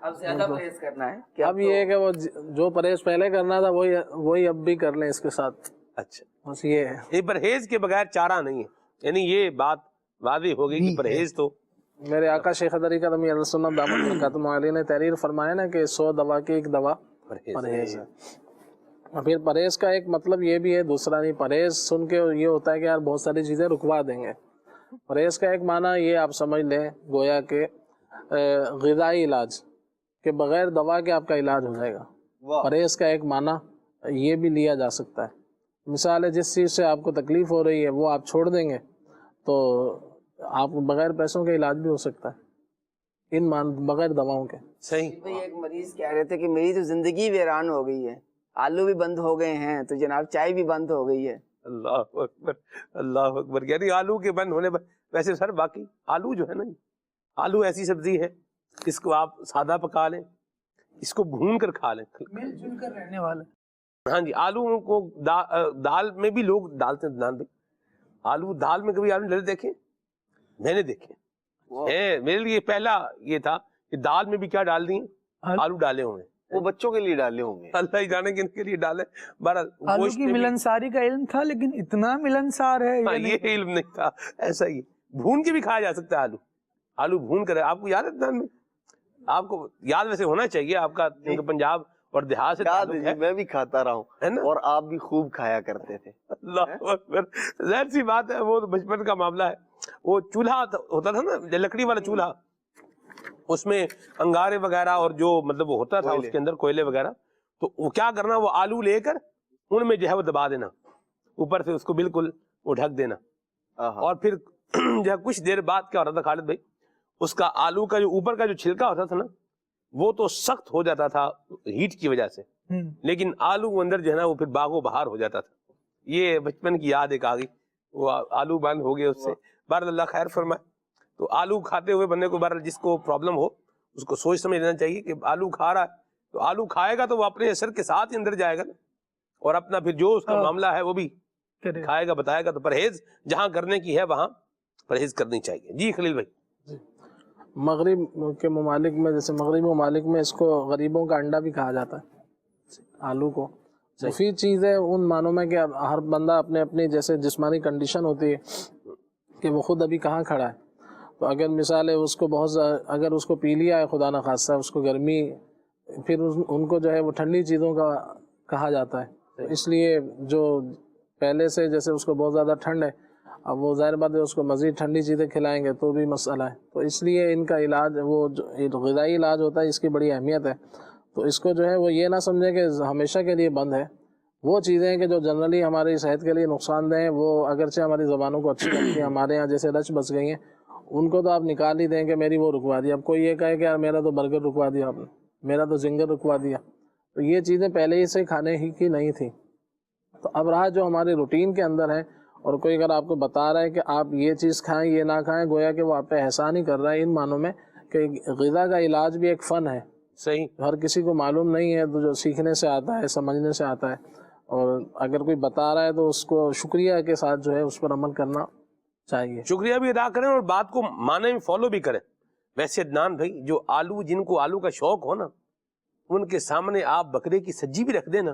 Speaker 5: اب زیادہ پرہیز کرنا ہے،
Speaker 1: اب یہ ہے کہ وہ جو پرہیز پہلے کرنا تھا وہی اب بھی کر لیں اس کے ساتھ۔
Speaker 2: اچھا،
Speaker 1: بس یہ ہے،
Speaker 2: یہ پرہیز کے بغیر چارہ نہیں ہے، یعنی یہ بات واضح ہوگی کہ پرہیز تو
Speaker 1: میرے آقا شیخ طریقت امیر علیہ السنت دامت برکاتہم علیہ نے تحریر فرمایا نا کہ 100 دوا کی ایک دوا پرہیز ہے۔ اور پھر پرہیز کا ایک مطلب یہ بھی ہے، دوسرا نہیں، پرہیز سن کے یہ ہوتا ہے کہ یار بہت ساری چیزیں رکوا دیں گے۔ پرہیز کا ایک معنی یہ آپ سمجھ لیں گویا کہ غذائی علاج کہ بغیر دوا کے آپ کا علاج ہو جائے گا۔ پرہیز کا ایک معنی یہ بھی لیا جا سکتا ہے، مثال ہے جس چیز سے آپ کو تکلیف ہو رہی ہے وہ آپ چھوڑ دیں گے تو آپ بغیر پیسوں کے علاج بھی ہو سکتا ہے، بغیر دواؤں کے۔
Speaker 2: صحیح۔
Speaker 5: ایک مریض کہہ رہے تھے کہ میری تو زندگی ویران ہو گئی ہے، آلو بھی بند ہو گئے ہیں تو جناب چائے بھی بند ہو گئی ہے۔
Speaker 2: اللہ اکبر، اللہ اکبر۔ یعنی آلو کے بند ہونے پر ویسے سر باقی آلو جو ہے نا، آلو ایسی سبزی ہے اس کو آپ سادہ پکا لیں، اس کو بھون کر کھا لیں،
Speaker 7: مل جل کر رہنے والے۔
Speaker 2: ہاں جی، آلو کو دال میں بھی لوگ ڈالتے ہیں، دال میں آلو، دال میں کبھی آلو ڈالے دیکھیں؟ میں نے دیکھے، میرے لیے پہلا یہ تھا کہ دال میں بھی کیا ڈال دیں، آلو ڈالے ہوئے،
Speaker 6: وہ بچوں کے لیے ڈالے ہوں گے،
Speaker 2: اللہ ہی جانے کن کے لیے ڈالے۔
Speaker 7: آلو کی ملنساری کا علم تھا لیکن اتنا ملنسار ہے
Speaker 2: یہ علم نہیں تھا، ایسا ہی بھون کے بھی کھایا جا سکتا ہے آلو، آلو بھون کر۔ آپ کو یاد ہے دان میں، آپ کو یاد ویسے ہونا چاہیے، آپ کا پنجاب اور دیہات سے تعلق ہے۔
Speaker 6: میں بھی کھاتا رہا ہوں اور آپ بھی خوب کھایا کرتے تھے۔
Speaker 2: اللہ اکبر، ظاہر سی بات ہے، وہ بچپن کا معاملہ ہے۔ وہ چولہا ہوتا تھا نا، لکڑی والا چولہا، اس میں انگارے وغیرہ اور جو مطلب وہ ہوتا تھا اس کے اندر کوئلے وغیرہ، تو وہ کیا کرنا، وہ آلو لے کر ان میں جو ہے وہ دبا دینا، اوپر سے اس کو بالکل وہ ڈھک دینا. اور پھر جو کچھ دیر بعد کیا ہوتا تھا خالد بھائی, اس کا آلو کا جو اوپر کا جو چھلکا ہوتا تھا نا, وہ تو سخت ہو جاتا تھا ہیٹ کی وجہ سے, لیکن آلو اندر جو ہے نا وہ پھر باغ و بہار ہو جاتا تھا. یہ بچپن کی یاد ایک آ گئی, وہ آلو بند ہو گئے اس سے. بہرحال اللہ خیر فرمائے. تو آلو کھاتے ہوئے بندے کو بہرحال جس کو پرابلم ہو اس کو سوچ سمجھ لینا چاہیے کہ آلو کھا رہا ہے تو آلو کھائے گا تو وہ اپنے اثر کے ساتھ ہی اندر جائے گا نا, اور اپنا پھر جو اس کا معاملہ ہے وہ بھی کھائے گا بتائے گا. تو پرہیز جہاں کرنے کی ہے وہاں پرہیز کرنی چاہیے. جی خلیل بھائی.
Speaker 1: مغرب کے ممالک میں, جیسے مغربی ممالک میں اس کو غریبوں کا انڈا بھی کہا جاتا ہے آلو کو. مفید چیز ہے ان معنوں میں کہ ہر بندہ اپنے اپنی جیسے جسمانی کنڈیشن ہوتی ہے کہ وہ خود ابھی کہاں کھڑا ہے, تو اگر مثال ہے اس کو بہت اگر اس کو پی لیا ہے خدا نخواستہ اس کو گرمی, پھر ان کو جو ہے وہ ٹھنڈی چیزوں کا کہا جاتا ہے. تو اس لیے جو پہلے سے جیسے اس کو بہت زیادہ ٹھنڈ ہے, اب وہ ظاہر بات ہے اس کو مزید ٹھنڈی چیزیں کھلائیں گے تو بھی مسئلہ ہے. تو اس لیے ان کا علاج وہ جو غذائی علاج ہوتا ہے اس کی بڑی اہمیت ہے. تو اس کو جو ہے وہ یہ نہ سمجھیں کہ ہمیشہ کے لیے بند ہے. وہ چیزیں کہ جو جنرلی ہماری صحت کے لیے نقصان دہ ہیں, وہ اگرچہ ہماری زبانوں کو اچھی لگتی ہیں, ہمارے یہاں جیسے رچ بس گئی ہیں, ان کو تو آپ نکال ہی دیں کہ میری وہ رکوا دی. اب کوئی یہ کہے کہ یار میرا تو برگر رکوا دیا آپ نے, میرا تو زنگر رکوا دیا. تو یہ چیزیں پہلے ہی سے کھانے ہی کی نہیں تھیں. تو اب رہا جو ہمارے روٹین کے اندر ہے, اور کوئی اگر آپ کو بتا رہا ہے کہ آپ یہ چیز کھائیں یہ نہ کھائیں, گویا کہ وہ آپ پہ احسان ہی کر رہا ہے ان معنوں میں کہ غذا کا علاج بھی ایک فن ہے.
Speaker 2: صحیح,
Speaker 1: ہر کسی کو معلوم نہیں ہے, تو جو سیکھنے سے آتا ہے سمجھنے سے آتا ہے, اور اگر کوئی بتا رہا ہے تو اس کو شکریہ کے ساتھ جو ہے اس پر عمل کرنا چاہیے.
Speaker 2: شکریہ بھی ادا کریں اور بات کو معنی میں فالو بھی کریں. ویسے عدنان بھائی, جو آلو جن کو آلو کا شوق ہو نا, ان کے سامنے آپ بکرے کی سجی بھی رکھ دیں نا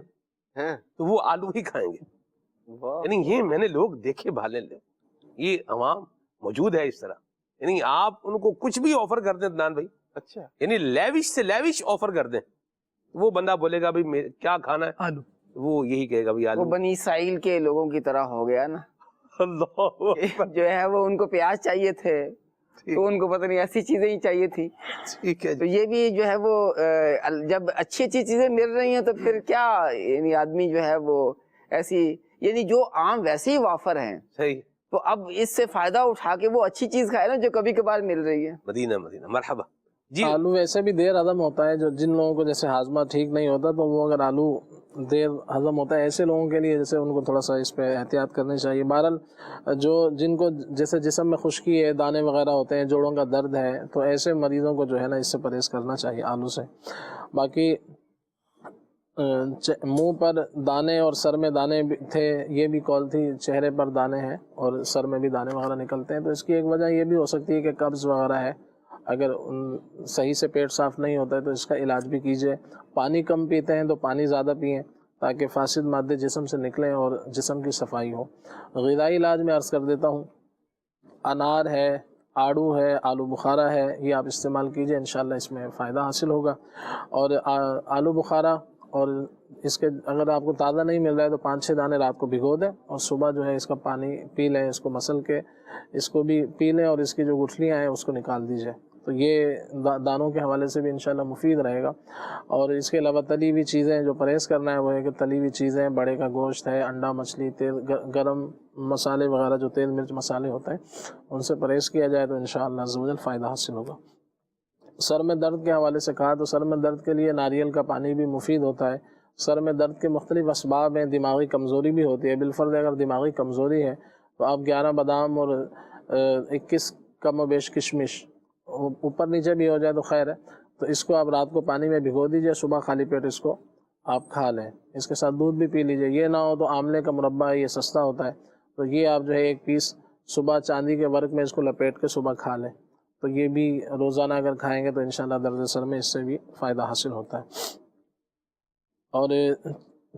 Speaker 2: تو وہ آلو ہی کھائیں گے. یعنی یہ میں نے لوگ دیکھے بھالے, یہ عوام موجود ہے اس طرح. یعنی آپ ان کو کچھ بھی آفر کر دیں عدنان بھائی, اچھا یعنی لیوش سے لیوش آفر کر دیں, وہ بندہ بولے گا بھائی کیا کھانا ہے
Speaker 7: آلو,
Speaker 2: وہ یہی کہے گا بھائی آلو.
Speaker 5: وہ بنی اسرائیل کے لوگوں کی طرح ہو گیا نا,
Speaker 2: اللہ
Speaker 5: جو ہے وہ ان کو پیاز چاہیے تھے تو ان کو پتہ نہیں ایسی چیزیں ہی چاہیے تھی.
Speaker 2: ٹھیک ہے.
Speaker 5: تو یہ بھی جو ہے وہ جب اچھی اچھی چیزیں مل رہی ہیں تو پھر کیا, یعنی آدمی جو ہے وہ ایسی, یعنی جو عام ویسے ہی وافر ہیں,
Speaker 2: صحیح,
Speaker 5: تو اب اس سے فائدہ اٹھا کے وہ اچھی چیز کھائے نا جو کبھی کبھار مل رہی ہے.
Speaker 2: مدینہ مدینہ مرحبا. جی
Speaker 1: آلو ویسے بھی دیر ہضم ہوتا ہے, جو جن لوگوں کو جیسے ہاضمہ ٹھیک نہیں ہوتا تو وہ اگر آلو دیر ہضم ہوتا ہے, ایسے لوگوں کے لیے جیسے ان کو تھوڑا سا اس پہ احتیاط کرنی چاہیے. بہرحال جو جن کو جیسے جسم میں خشکی ہے, دانے وغیرہ ہوتے ہیں, جوڑوں کا درد ہے, تو ایسے مریضوں کو جو ہے نا اس سے پرہیز کرنا چاہیے آلو سے. باقی منہ پر دانے اور سر میں دانے تھے, یہ بھی کال تھی, چہرے پر دانے ہیں اور سر میں بھی دانے وغیرہ نکلتے ہیں, تو اس کی ایک وجہ یہ بھی ہو سکتی ہے کہ قبض وغیرہ ہے. اگر صحیح سے پیٹ صاف نہیں ہوتا ہے تو اس کا علاج بھی کیجیے. پانی کم پیتے ہیں تو پانی زیادہ پئیں تاکہ فاسد مادے جسم سے نکلیں اور جسم کی صفائی ہو. غذائی علاج میں عرض کر دیتا ہوں, انار ہے, آڑو ہے, آلو بخارا ہے, یہ آپ استعمال کیجئے, انشاءاللہ اس میں فائدہ حاصل ہوگا. اور آلو بخارا, اور اس کے اگر آپ کو تازہ نہیں مل رہا ہے تو 5-6 دانے رات کو بھگو دیں اور صبح جو ہے اس کا پانی پی لیں, اس کو مسل کے اس کو بھی پی لیں اور اس کی جو گٹھلیاں ہیں اس کو نکال دیجئے. تو یہ دانوں کے حوالے سے بھی انشاءاللہ مفید رہے گا. اور اس کے علاوہ تلی ہوئی چیزیں جو پرہیز کرنا ہے وہ ہے کہ تلی ہوئی چیزیں, بڑے کا گوشت ہے, انڈا, مچھلی, تیل, گرم مسالے وغیرہ جو تیل مرچ مسالے ہوتے ہیں ان سے پرہیز کیا جائے تو انشاءاللہ عز و جل فائدہ حاصل ہوگا. سر میں درد کے حوالے سے کہا تو سر میں درد کے لیے ناریل کا پانی بھی مفید ہوتا ہے. سر میں درد کے مختلف اسباب ہیں, دماغی کمزوری بھی ہوتی ہے. بالفرض اگر دماغی کمزوری ہے تو آپ 11 بادام اور 21 کم و بیش کشمش, اوپر نیچے بھی ہو جائے تو خیر ہے, تو اس کو آپ رات کو پانی میں بھگو دیجئے, صبح خالی پیٹ اس کو آپ کھا لیں. اس کے ساتھ دودھ بھی پی لیجئے. یہ نہ ہو تو آملے کا مربع ہے, یہ سستا ہوتا ہے, تو یہ آپ جو ہے 1 پیس صبح چاندی کے ورق میں اس کو لپیٹ کے صبح کھا لیں. تو یہ بھی روزانہ اگر کھائیں گے تو انشاءاللہ درد سر میں اس سے بھی فائدہ حاصل ہوتا ہے. اور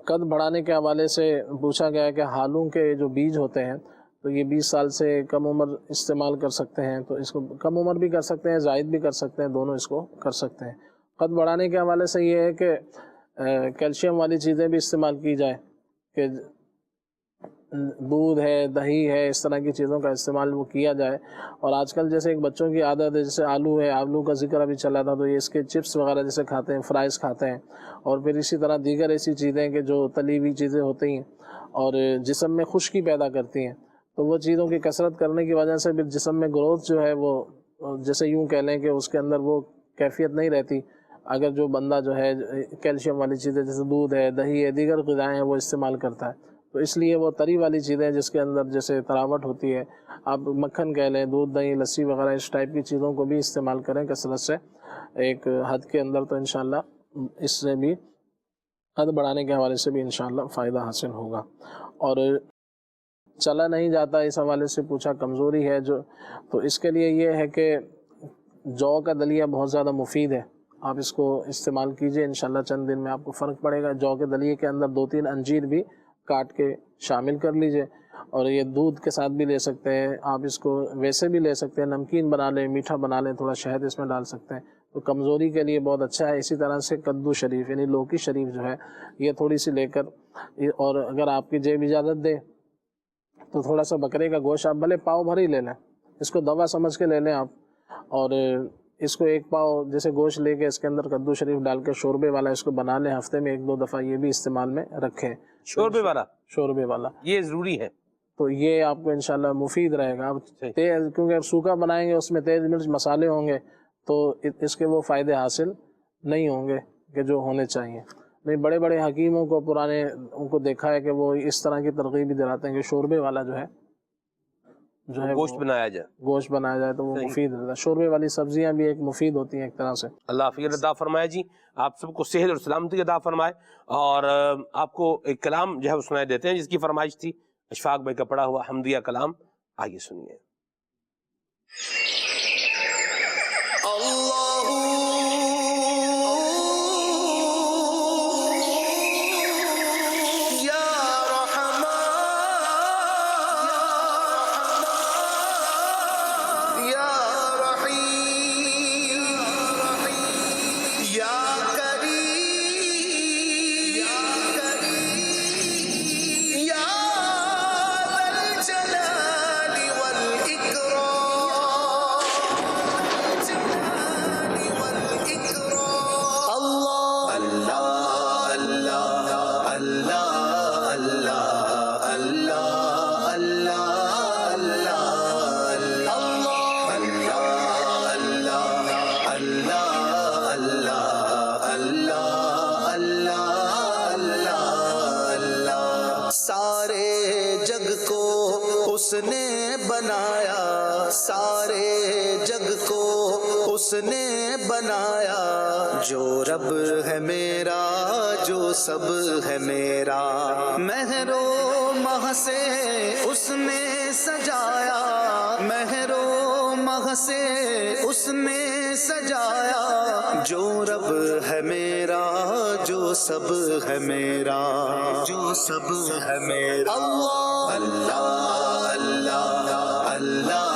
Speaker 1: قد بڑھانے کے حوالے سے پوچھا گیا کہ ہالوں کے جو بیج ہوتے ہیں تو یہ 20 سال سے کم عمر استعمال کر سکتے ہیں, تو اس کو کم عمر بھی کر سکتے ہیں, زائد بھی کر سکتے ہیں, دونوں اس کو کر سکتے ہیں. قد بڑھانے کے حوالے سے یہ ہے کہ کیلشیم والی چیزیں بھی استعمال کی جائے, کہ دودھ ہے دہی ہے اس طرح کی چیزوں کا استعمال وہ کیا جائے. اور آج کل جیسے ایک بچوں کی عادت ہے جیسے آلو ہے, آلو کا ذکر ابھی چلا تھا, تو یہ اس کے چپس وغیرہ جیسے کھاتے ہیں, فرائز کھاتے ہیں, اور پھر اسی طرح دیگر ایسی چیزیں کہ جو تلی ہوئی چیزیں ہوتی ہیں اور جسم میں خشکی پیدا کرتی ہیں, تو وہ چیزوں کی کثرت کرنے کی وجہ سے پھر جسم میں گروتھ جو ہے وہ جیسے یوں کہہ لیں کہ اس کے اندر وہ کیفیت نہیں رہتی. اگر جو بندہ جو ہے کیلشیم والی چیزیں جیسے دودھ ہے دہی ہے دیگر غذائیں ہیں وہ استعمال کرتا ہے, تو اس لیے وہ تری والی چیزیں جس کے اندر جیسے تراوٹ ہوتی ہے, آپ مکھن کہہ لیں, دودھ دہی لسی وغیرہ اس ٹائپ کی چیزوں کو بھی استعمال کریں کثرت سے ایک حد کے اندر, تو انشاءاللہ اس سے بھی حد بڑھانے کے حوالے سے بھی انشاءاللہ فائدہ حاصل ہوگا. اور چلا نہیں جاتا, اس حوالے سے پوچھا کمزوری ہے جو, تو اس کے لیے یہ ہے کہ جو کا دلیہ بہت زیادہ مفید ہے, آپ اس کو استعمال کیجئے, انشاءاللہ چند دن میں آپ کو فرق پڑے گا. جو کے دلیے کے اندر 2-3 انجیر بھی کاٹ کے شامل کر لیجئے, اور یہ دودھ کے ساتھ بھی لے سکتے ہیں آپ, اس کو ویسے بھی لے سکتے ہیں, نمکین بنا لیں, میٹھا بنا لیں, تھوڑا شہد اس میں ڈال سکتے ہیں, تو کمزوری کے لیے بہت اچھا ہے. اسی طرح سے کدو شریف یعنی لوکی شریف جو ہے یہ تھوڑی سی لے کر, اور اگر آپ کی جیب اجازت دے تو تھوڑا سا بکرے کا گوشت آپ بھلے پاؤ بھر ہی لے لیں, اس کو دوا سمجھ کے لے لیں آپ, اور اس کو 1 پاؤ جیسے گوشت لے کے اس کے اندر کدو شریف ڈال کے شوربے والا اس کو بنا لیں, ہفتے میں 1-2 دفعہ یہ بھی استعمال میں رکھیں.
Speaker 2: شوربے والا
Speaker 1: یہ
Speaker 2: ضروری ہے,
Speaker 1: تو یہ آپ کو انشاءاللہ مفید رہے گا. تیز کیونکہ سوکھا بنائیں گے اس میں تیز مرچ مسالے ہوں گے تو اس کے وہ فائدے حاصل نہیں ہوں گے کہ جو ہونے چاہیے. نہیں, بڑے بڑے حکیموں کو پرانے ان کو دیکھا ہے کہ وہ اس طرح کی ترغیب بھی دلاتے ہیں کہ شوربے والا جو ہے
Speaker 2: گوشت بنایا جائے
Speaker 1: تو وہ مفید رہتا ہے. شوربے والی سبزیاں بھی ایک مفید ہوتی ہیں ایک طرح سے.
Speaker 2: اللہ عافیت عطا فرمائے جی, آپ سب کو صحت اور سلامتی عطا فرمائے. اور آپ کو ایک کلام جو ہے وہ سنائے دیتے ہیں جس کی فرمائش تھی اشفاق بھائی کا پڑھا ہوا حمدیہ کلام, آئیے سنیے.
Speaker 3: اس نے بنایا, سارے جگ کو اس نے بنایا, جو رب ہے میرا جو سب ہے میرا, مہر و مہ سے اس نے سجایا, مہر و مہ سے اس نے سجایا, جو رب ہے میرا جو سب ہے میرا, جو سب ہے میرا. اللہ اللہ اللہ اللہ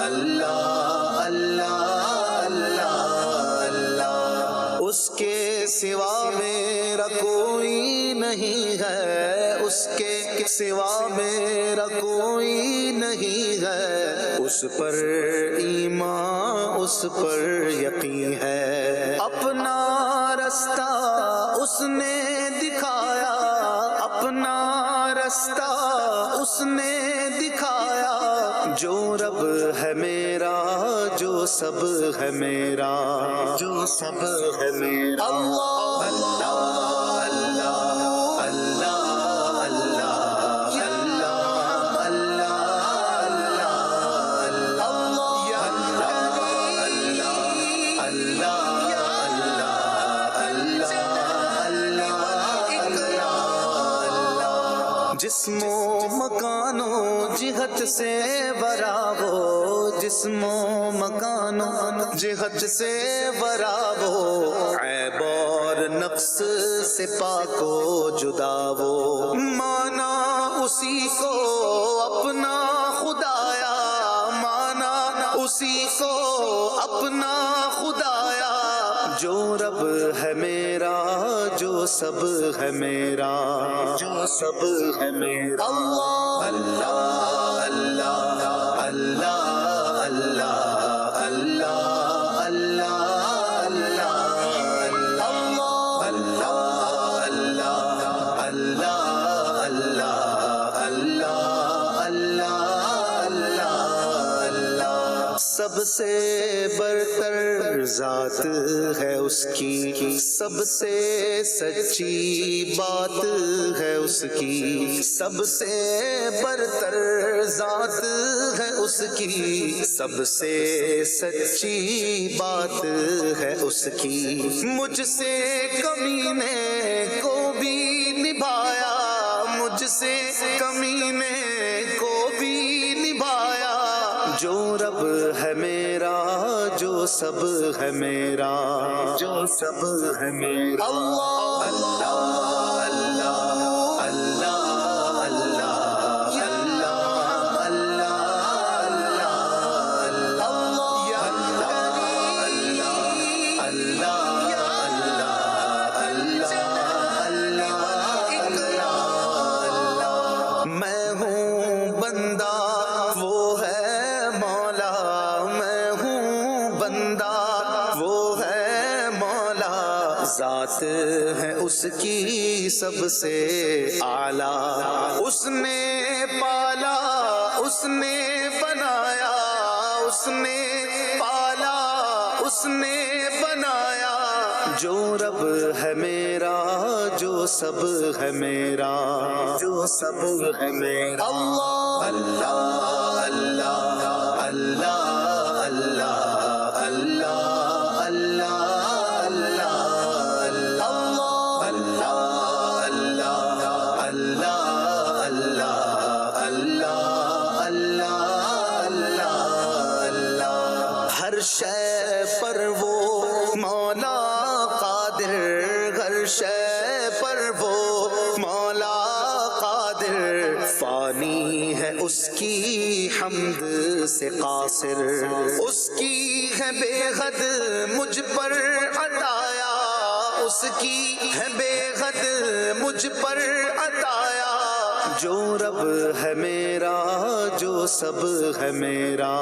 Speaker 3: اللہ اللہ اللہ. اس کے سوا میرا کوئی نہیں ہے, اس کے سوا میرا کوئی نہیں ہے, اس پر ایمان اس پر یقین ہے. اپنا رستہ اس نے دکھایا, اپنا رستہ اس نے دکھایا, جو رب ہے میرا جو سب ہے میرا, جو سب ہے میرا. اللہ اللہ اللہ اللہ جسم و مکان و جہت سے براو, جسم و مکان و جہت سے براو, عیب اور نقص سے پاک و جدا وہ, مانا اسی کو اپنا خدایا, مانا اسی کو اپنا خدایا، جو رب ہے میرا، جو سب ہے میرا، جو سب ہے میرا۔ اللہ اللہ اللہ اللہ اللہ اللہ اللہ سب سے برتر ذات ہے اس کی، سب سے سچی بات ہے اس کی، سب سے برتر ذات ہے اس کی، سب سے سچی بات ہے اس کی۔ مجھ سے کمینے کو بھی نبھایا، مجھ سے کمینے کو بھی نبھایا، جو رب ہے میرا، جو سب ہے میرا، جو سب ہے میرا۔ اللہ اللہ اللہ اللہ اللہ میں ہوں بندہ وہ ہے مولا، میں ہوں بندہ وہ ہے مولا، ذات ہے اس کی سب سے اعلیٰ، اس نے پالا، اس نے بنایا، اس نے پالا، اس نے بنایا، جو رب ہے میرا، جو سب ہے میرا، جو سب ہے میرا۔ اللہ اللہ اللہ اللہ اللہ اللہ اللہ۔ ہر شے پر وہ مولا قادر، ہر شے پر وہ مولا قادر، فانی ہے اس کی حمد سے قاصر، اس کی ہے بے حد مجھ پر عطایا، اس کی ہے بے حد مجھ پر عطایا، جو رب ہے میرا، جو سب ہے میرا،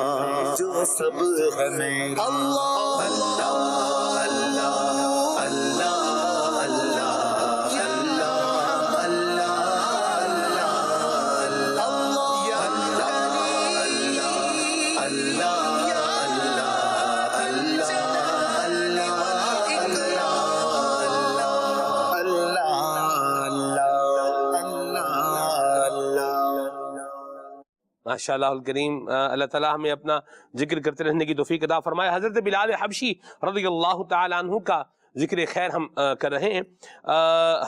Speaker 3: جو سب ہے میرا۔ اللہ اللہ اللہ اللہ
Speaker 2: ماشاء اللہ الکریم، اللہ تعالیٰ ہمیں اپنا ذکر کرتے رہنے کی توفیق عطا فرمائے۔ حضرت بلال حبشی رضی اللہ تعالیٰ عنہ کا ذکر خیر ہم کر رہے ہیں۔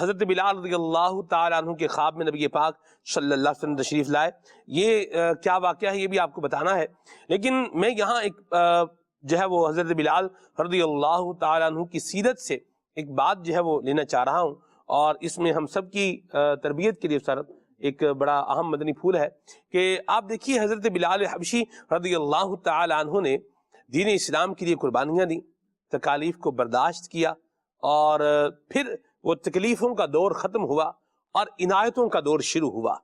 Speaker 2: حضرت بلال رضی اللہ تعالیٰ عنہ کے خواب میں نبی پاک صلی اللہ علیہ وسلم تشریف لائے، یہ کیا واقعہ ہے یہ بھی آپ کو بتانا ہے، لیکن میں یہاں ایک جو ہے وہ حضرت بلال رضی اللہ تعالیٰ عنہ کی سیرت سے ایک بات جو ہے وہ لینا چاہ رہا ہوں، اور اس میں ہم سب کی تربیت کے لیے سر ایک بڑا اہم مدنی پھول ہے کہ آپ دیکھیے حضرت بلال حبشی رضی اللہ تعالی عنہ نے دین اسلام کے لیے قربانیاں دی، تکالیف کو برداشت کیا، اور پھر وہ تکلیفوں کا دور ختم ہوا اور عنایتوں کا دور شروع ہوا۔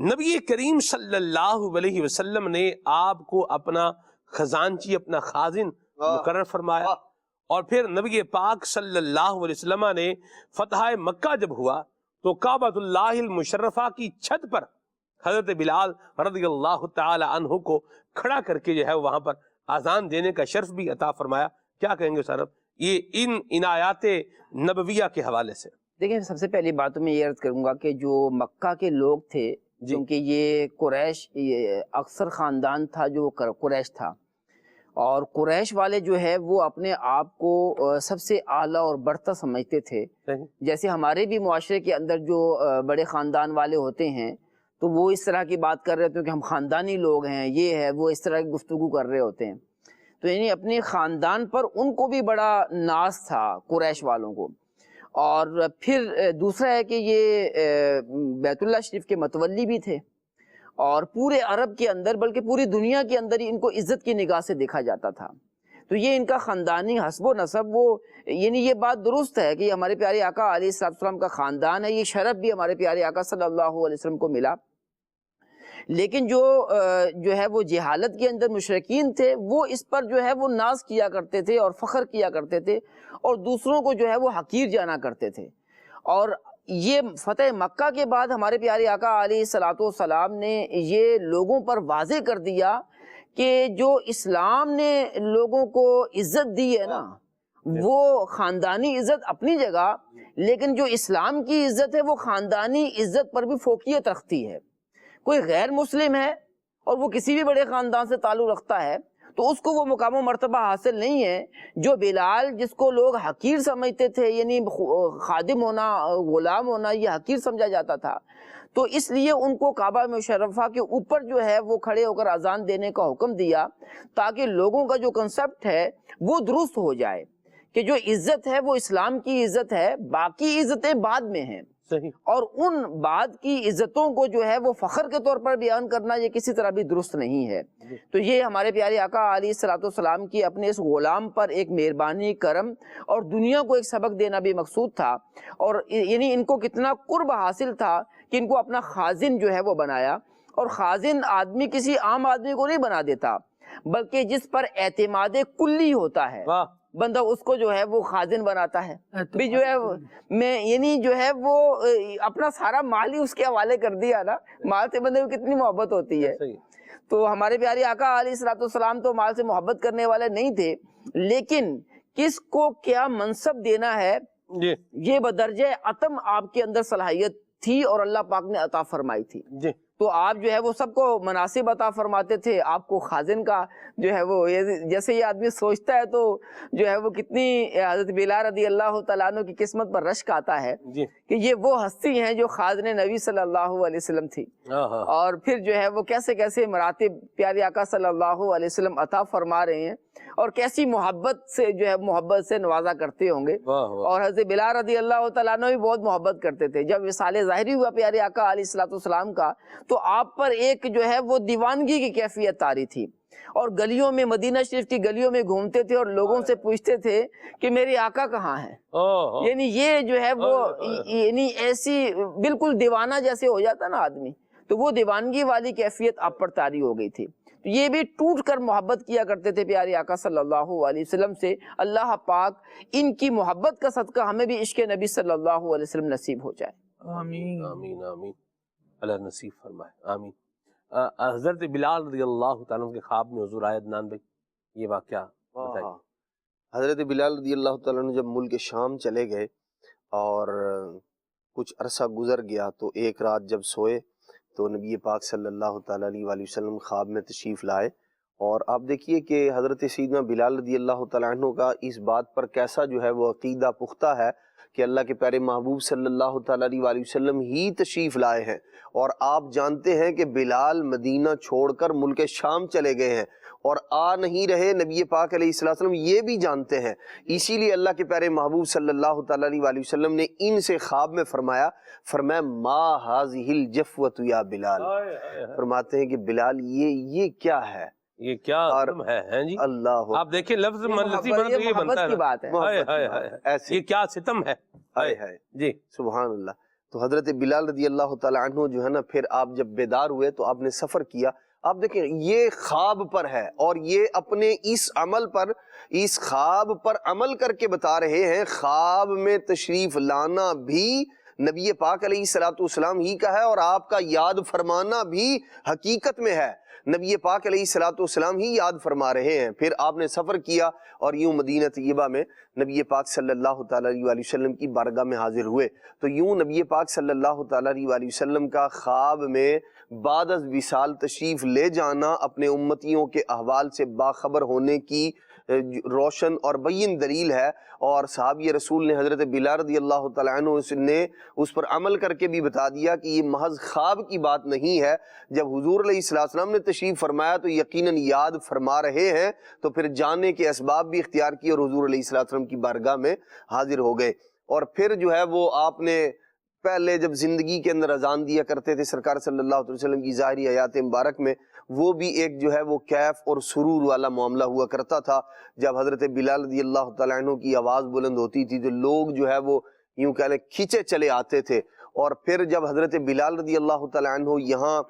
Speaker 2: نبی کریم صلی اللہ علیہ وسلم نے آپ کو اپنا خزانچی، اپنا خازن مقرر فرمایا، اور پھر نبی پاک صلی اللہ علیہ وسلم نے فتح مکہ جب ہوا تو کعبۃ اللہ المشرفہ کی چھت پر حضرت بلال رضی اللہ تعالی عنہ کو کھڑا کر کے جو ہے وہاں پر اذان دینے کا شرف بھی عطا فرمایا۔ کیا کہیں گے صاحب یہ ان عنایات نبویہ کے حوالے سے؟
Speaker 5: دیکھیں، سب سے پہلی بات میں یہ عرض کروں گا کہ جو مکہ کے لوگ تھے، کیونکہ یہ قریش اکثر خاندان تھا جو قریش تھا، اور قریش والے جو ہے وہ اپنے آپ کو سب سے اعلیٰ اور برتر سمجھتے تھے۔ جیسے ہمارے بھی معاشرے کے اندر جو بڑے خاندان والے ہوتے ہیں تو وہ اس طرح کی بات کر رہے ہوتے ہیں کہ ہم خاندانی لوگ ہیں، یہ ہے وہ، اس طرح کی گفتگو کر رہے ہوتے ہیں۔ تو یعنی اپنے خاندان پر ان کو بھی بڑا ناز تھا قریش والوں کو۔ اور پھر دوسرا ہے کہ یہ بیت اللہ شریف کے متولی بھی تھے، اور پورے عرب کے اندر بلکہ پوری دنیا کے اندر ہی ان کو عزت کی نگاہ سے دیکھا جاتا تھا. تو یہ ان کا خاندانی حسب و نسب وہ یعنی یہ بات درست ہے کہ یہ ہمارے پیارے آقا علیہ السلام کا خاندان ہے. یہ شرف بھی ہمارے پیارے آقا صلی اللہ علیہ وسلم کو ملا. لیکن جو ہے وہ جہالت کے اندر مشرکین تھے وہ اس پر جو ہے وہ ناز کیا کرتے تھے اور فخر کیا کرتے تھے اور دوسروں کو جو ہے وہ حقیر جانا کرتے تھے. اور یہ فتح مکہ کے بعد ہمارے پیارے آقا علیہ السلام نے یہ لوگوں پر واضح کر دیا کہ جو اسلام نے لوگوں کو عزت دی ہے نا وہ خاندانی عزت اپنی جگہ، لیکن جو اسلام کی عزت ہے وہ خاندانی عزت پر بھی فوقیت رکھتی ہے. کوئی غیر مسلم ہے اور وہ کسی بھی بڑے خاندان سے تعلق رکھتا ہے تو اس کو وہ مقام و مرتبہ حاصل نہیں ہے جو بلال جس کو لوگ حقیر سمجھتے تھے، یعنی خادم ہونا، غلام ہونا یہ حقیر سمجھا جاتا تھا. تو اس لیے ان کو کعبہ مشرفہ کے اوپر جو ہے وہ کھڑے ہو کر اذان دینے کا حکم دیا تاکہ لوگوں کا جو کنسپٹ ہے وہ درست ہو جائے کہ جو عزت ہے وہ اسلام کی عزت ہے، باقی عزتیں بعد میں ہیں. اور ان بعد کی عزتوں کو جو ہے وہ فخر کے طور پر بیان کرنا یہ کسی طرح بھی درست نہیں ہے. تو یہ ہمارے پیارے آقا علیہ السلام کی اپنے اس غلام پر ایک مہربانی، کرم اور دنیا کو ایک سبق دینا بھی مقصود تھا. اور یعنی ان کو کتنا قرب حاصل تھا کہ ان کو اپنا خازن جو ہے وہ بنایا. اور خازن آدمی کسی عام آدمی کو نہیں بنا دیتا بلکہ جس پر اعتماد کلی ہوتا ہے بندہ اس کو جو ہے وہ خازن بناتا ہے. بھی جو ہے میں یعنی جو ہے وہ اپنا سارا مال ہی اس کے حوالے کر دیا نا. مال سے بندے کو کتنی محبت ہوتی ہے. تو ہمارے پیارے آقا علیہ السلام تو مال سے محبت کرنے والے نہیں تھے، لیکن کس کو کیا منصب دینا ہے یہ بدرجہ عتم آپ کے اندر صلاحیت تھی اور اللہ پاک نے عطا فرمائی تھی. تو آپ جو ہے وہ سب کو مناسب عطا فرماتے تھے. آپ کو خازن کا جو ہے وہ جیسے یہ آدمی سوچتا ہے تو جو ہے وہ کتنی حضرت بلال رضی اللہ تعالیٰ عنہ کی قسمت پر رشک آتا ہے کہ یہ وہ ہستی ہیں جو خازن نبی صلی اللہ علیہ وسلم تھی. اور پھر جو ہے وہ کیسے کیسے مراتب پیارے آقا صلی اللہ علیہ وسلم عطا فرما رہے ہیں اور کیسی محبت سے جو ہے محبت سے نوازا کرتے ہوں گے. اور حضرت بلال رضی اللہ تعالیٰ عنہ بھی بہت محبت کرتے تھے. جب وصال ظاہری ہوا پیارے آقا علیہ السلام کا تو آپ پر ایک جو ہے وہ دیوانگی کی کیفیت طاری تھی اور گلیوں میں مدینہ شریف کی گلیوں میں گھومتے تھے اور لوگوں سے پوچھتے تھے کہ میرے آقا کہاں ہیں. یعنی یہ جو ہے وہ یعنی ایسی بالکل دیوانہ جیسے ہو جاتا نا آدمی، تو وہ دیوانگی والی کیفیت آپ پر طاری ہو گئی تھی. یہ بھی ٹوٹ کر محبت کیا کرتے تھے پیارے آقا صلی اللہ علیہ وسلم سے. اللہ پاک ان کی محبت کا صدقہ ہمیں بھی عشق نبی صلی اللہ علیہ وسلم نصیب ہو جائے.
Speaker 2: آمین آمین آمین. اللہ نصیب فرمائے. آمین. حضرت بلال رضی اللہ تعالیٰ کے خواب میں حضور آئے. عدنان بھائی یہ واقعہ بتائیے.
Speaker 6: حضرت بلال رضی اللہ تعالیٰ عنہ جب ملک شام چلے گئے اور کچھ عرصہ گزر گیا تو ایک رات جب سوئے تو نبی پاک صلی اللہ تعالیٰ علیہ وآلہ وسلم خواب میں تشریف لائے. اور آپ دیکھیے کہ حضرت سیدنا بلال رضی اللہ تعالیٰ عنہ کا اس بات پر کیسا جو ہے وہ عقیدہ پختہ ہے کہ اللہ کے پیارے محبوب صلی اللہ تعالیٰ علیہ وآلہ وسلم ہی تشریف لائے ہیں. اور آپ جانتے ہیں کہ بلال مدینہ چھوڑ کر ملک شام چلے گئے ہیں اور آ نہیں رہے. نبی پاک علیہ السلام یہ بھی جانتے ہیں. اسی لیے اللہ کے پیارے محبوب صلی اللہ تعالیٰ علیہ وآلہ وسلم نے ان سے خواب میں فرمایا ما ہذہ الجفوۃ یا بلال. فرماتے ہیں کہ بلال یہ کیا ہے،
Speaker 2: یہ کیا ظلم ہے جی.
Speaker 6: اللہ
Speaker 2: آپ دیکھیں لفظ یہ بنتا ہے
Speaker 6: ایسے
Speaker 2: یہ کیا ستم ہے.
Speaker 6: جی سبحان اللہ. تو حضرت بلال رضی اللہ تعالیٰ عنہ جو ہے نا پھر آپ جب بیدار ہوئے تو آپ نے سفر کیا. آپ دیکھیں یہ خواب پر ہے اور یہ اپنے اس عمل پر، اس خواب پر عمل کر کے بتا رہے ہیں. خواب میں تشریف لانا بھی نبی پاک علیہ السلام ہی کا ہے اور آپ کا یاد فرمانا بھی حقیقت میں ہے. نبی پاک علیہ السلام ہی یاد فرما رہے ہیں. پھر آپ نے سفر کیا اور یوں مدینہ طیبہ میں نبی پاک صلی اللہ تعالیٰ علیہ وسلم کی بارگاہ میں حاضر ہوئے. تو یوں نبی پاک صلی اللہ تعالیٰ علیہ وسلم کا خواب میں بعد از وصال تشریف لے جانا اپنے امتیوں کے احوال سے باخبر ہونے کی روشن اور بین دلیل ہے. اور صحابی رسول نے حضرت بلال رضی اللہ تعالیٰ عنہ نے اس پر عمل کر کے بھی بتا دیا کہ یہ محض خواب کی بات نہیں ہے. جب حضور علیہ السلام نے تشریف فرمایا تو یقیناً یاد فرما رہے ہیں. تو پھر جانے کے اسباب بھی اختیار کیے اور حضور علیہ السلام کی بارگاہ میں حاضر ہو گئے. اور پھر جو ہے وہ آپ نے پہلے جب زندگی کے اندر اذان دیا کرتے تھے سرکار صلی اللہ علیہ وسلم کی ظاہری حیات مبارک میں، وہ بھی ایک جو ہے وہ کیف اور سرور والا معاملہ ہوا کرتا تھا۔ جب حضرت بلال رضی اللہ تعالیٰ عنہ کی آواز بلند ہوتی تھی تو لوگ جو ہے وہ یوں کہہ لیں کھینچے چلے آتے تھے، اور پھر جب حضرت بلال رضی اللہ تعالیٰ عنہ یہاں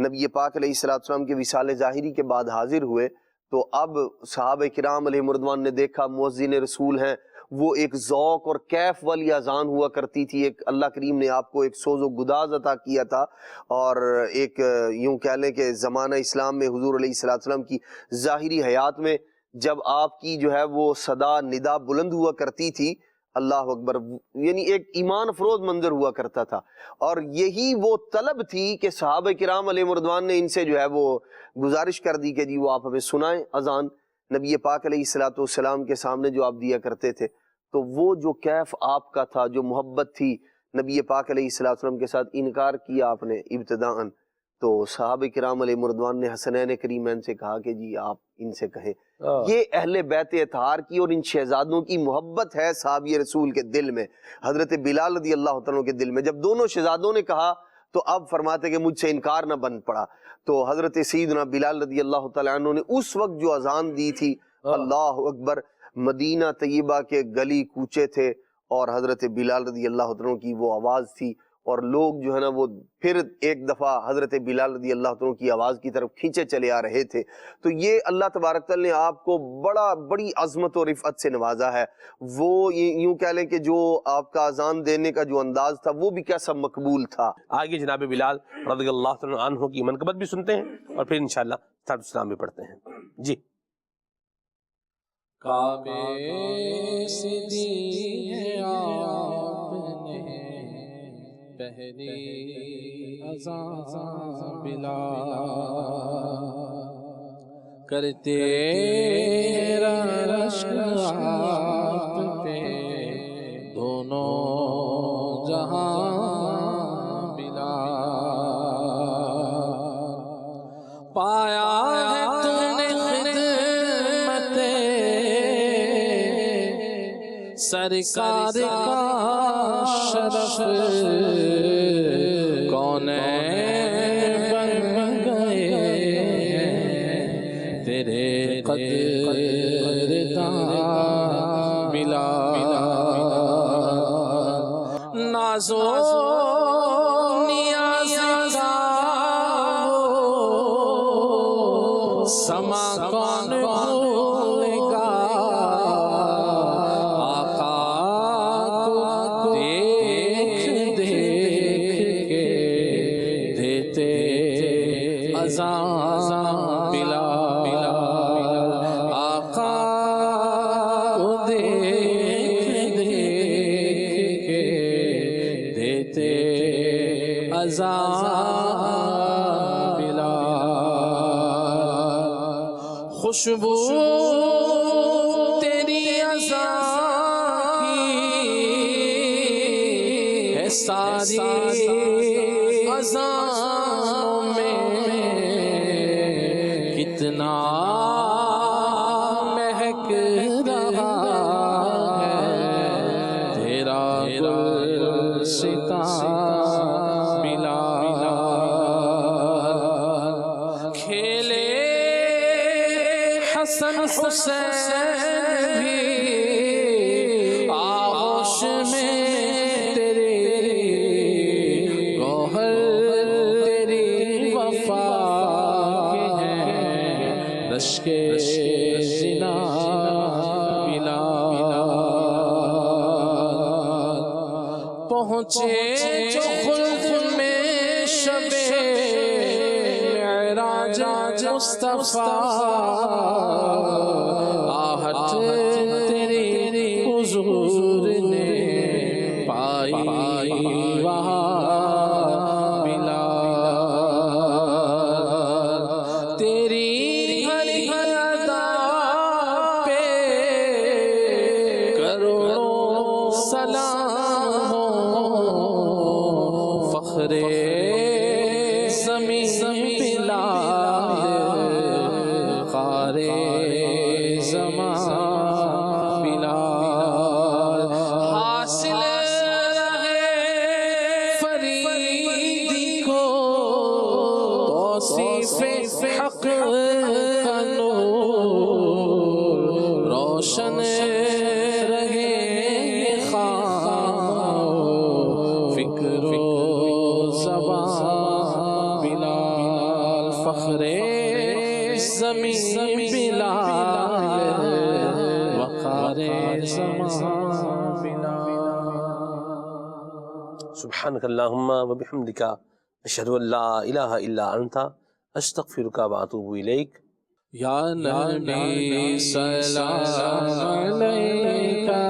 Speaker 6: نبی پاک علیہ السلام کے وصال ظاہری کے بعد حاضر ہوئے تو اب صحابہ کرام علیہ مردوان نے دیکھا مؤذن رسول ہیں، وہ ایک ذوق اور کیف والی اذان ہوا کرتی تھی، ایک اللہ کریم نے آپ کو ایک سوز و گداز عطا کیا تھا، اور ایک یوں کہہ لیں کہ زمانہ اسلام میں حضور علیہ السلام کی ظاہری حیات میں جب آپ کی جو ہے وہ صدا ندا بلند ہوا کرتی تھی، اللہ اکبر، یعنی ایک ایمان افروز منظر ہوا کرتا تھا، اور یہی وہ طلب تھی کہ صحابہ کرام علیہ مردوان نے ان سے جو ہے وہ گزارش کر دی کہ جی وہ آپ ہمیں سنائیں اذان نبی پاک علیہ السلام کے سامنے جو آپ دیا کرتے تھے۔ تو وہ جو کیف آپ کا تھا، جو محبت تھی نبی پاک علیہ السلام کے ساتھ، انکار کیا آپ نے ابتداءً، تو صحابہ کرام علیہ مردوان نے حسنین کریمین سے کہا کہ جی آپ ان سے کہیں۔ یہ اہل بیت اطہار کی اور ان شہزادوں کی محبت ہے صحابی رسول کے دل میں، حضرت بلال رضی اللہ عنہ کے دل میں۔ جب دونوں شہزادوں نے کہا تو اب فرماتے کہ مجھ سے انکار نہ بن پڑا، تو حضرت سیدنا بلال رضی اللہ تعالیٰ عنہ نے اس وقت جو اذان دی تھی، اللہ اکبر، مدینہ طیبہ کے گلی کوچے تھے اور حضرت بلال رضی اللہ عنہ کی وہ آواز تھی، اور لوگ جو ہے نا وہ پھر ایک دفعہ حضرت بلال رضی اللہ عنہ کی آواز کی طرف کھینچے چلے آ رہے تھے۔ تو یہ اللہ تبارک تعالیٰ نے آپ کو بڑی عظمت اور رفعت سے نوازا ہے۔ وہ یوں کہہ لیں کہ جو آپ کا اذان دینے کا جو انداز تھا وہ بھی کیسا مقبول تھا۔
Speaker 2: آگے جناب بلال رضی اللہ عنہ کی منقبت بھی سنتے ہیں اور پھر انشاءاللہ صلاۃ السلام بھی پڑھتے ہیں۔ جی۔
Speaker 1: کعبے سے دی ہے آپ نے پہلی اذان بلال، کرتے رشک آپ پہ دونوں جہاں بلال، پایا ہے تم نے خدمت سرکار کا شرف، کونین بن گئے ہیں تیرے قدردان بلال، نازو نیاز کا سما کون بھولے گا، آقا کو دیکھ دیکھ کے دیتے اذان بلال، آقا کو دیکھ دیکھ کے دیتے اذان بلال، خوشبو تیری اذان کی ہے ساری اذانوں میں، کتنا مہک رہا ہے تیرا گلستان بلال، کھیلے حسن حسین بھی آغوش میں تیری، گوہر تیری وفا کے ہیں رشک زنا بلال، پہنچے جو خلد میں شب معراج مصطفیٰ، آہٹ تیری حضور نے پائی وہاں بلال، تیری ہر ادا پہ کروڑوں سلام ہو، فخر زمین بلال، قارے زمان بلال، حاصل رہے بنا
Speaker 2: سبحانك اللهم وبحمدك اشهد ان لا اله الا انت استغفرك واتوب اليك.
Speaker 1: یا نبی سلام علیکہ،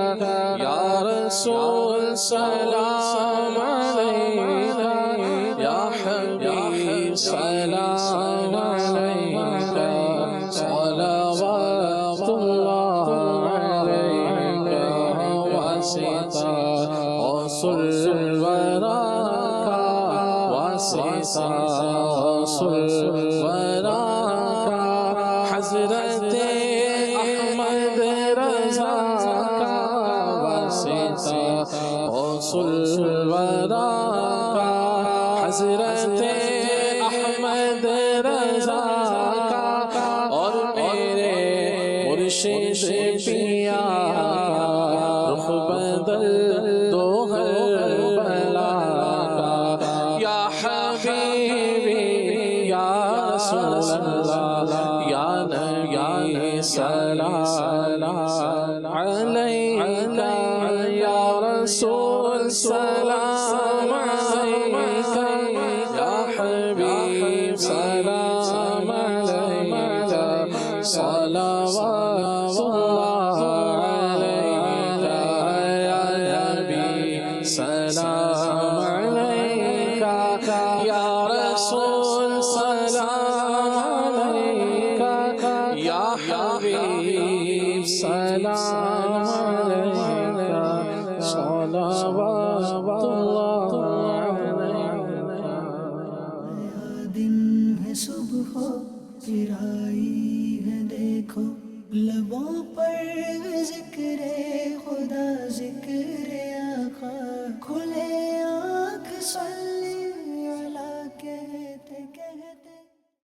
Speaker 1: یا رسول سلام علیکہ، یا حبیب سلام علیکہ، صلوات اللہ علیکہ واسطہ رسول الورا کا، واسطہ رسول الورا کا، حضرت احمد رضا کا، واسطہ رسول الورا کا، حضرت احمد رضا کا، اور میرے مرشد پیا رخ بدل دو ہر بلا کا، یا حبیبی یا رسول اللہ یا نبی سلام علیکہ، یا رسول سلام علیکہ، یا حبیب سلام علیکہ، صلوات اللہ علیکہ، یا نبی سلام علیکہ، یا رسول سلام علیکہ، یا حبیب سلام علیکہ، صلوات اللہ علیکہ.
Speaker 12: دن ہے صبح پھر آئی ہے دیکھو، لبوں پر ذکر خدا ذکر آقا، کھلے آنکھ صلی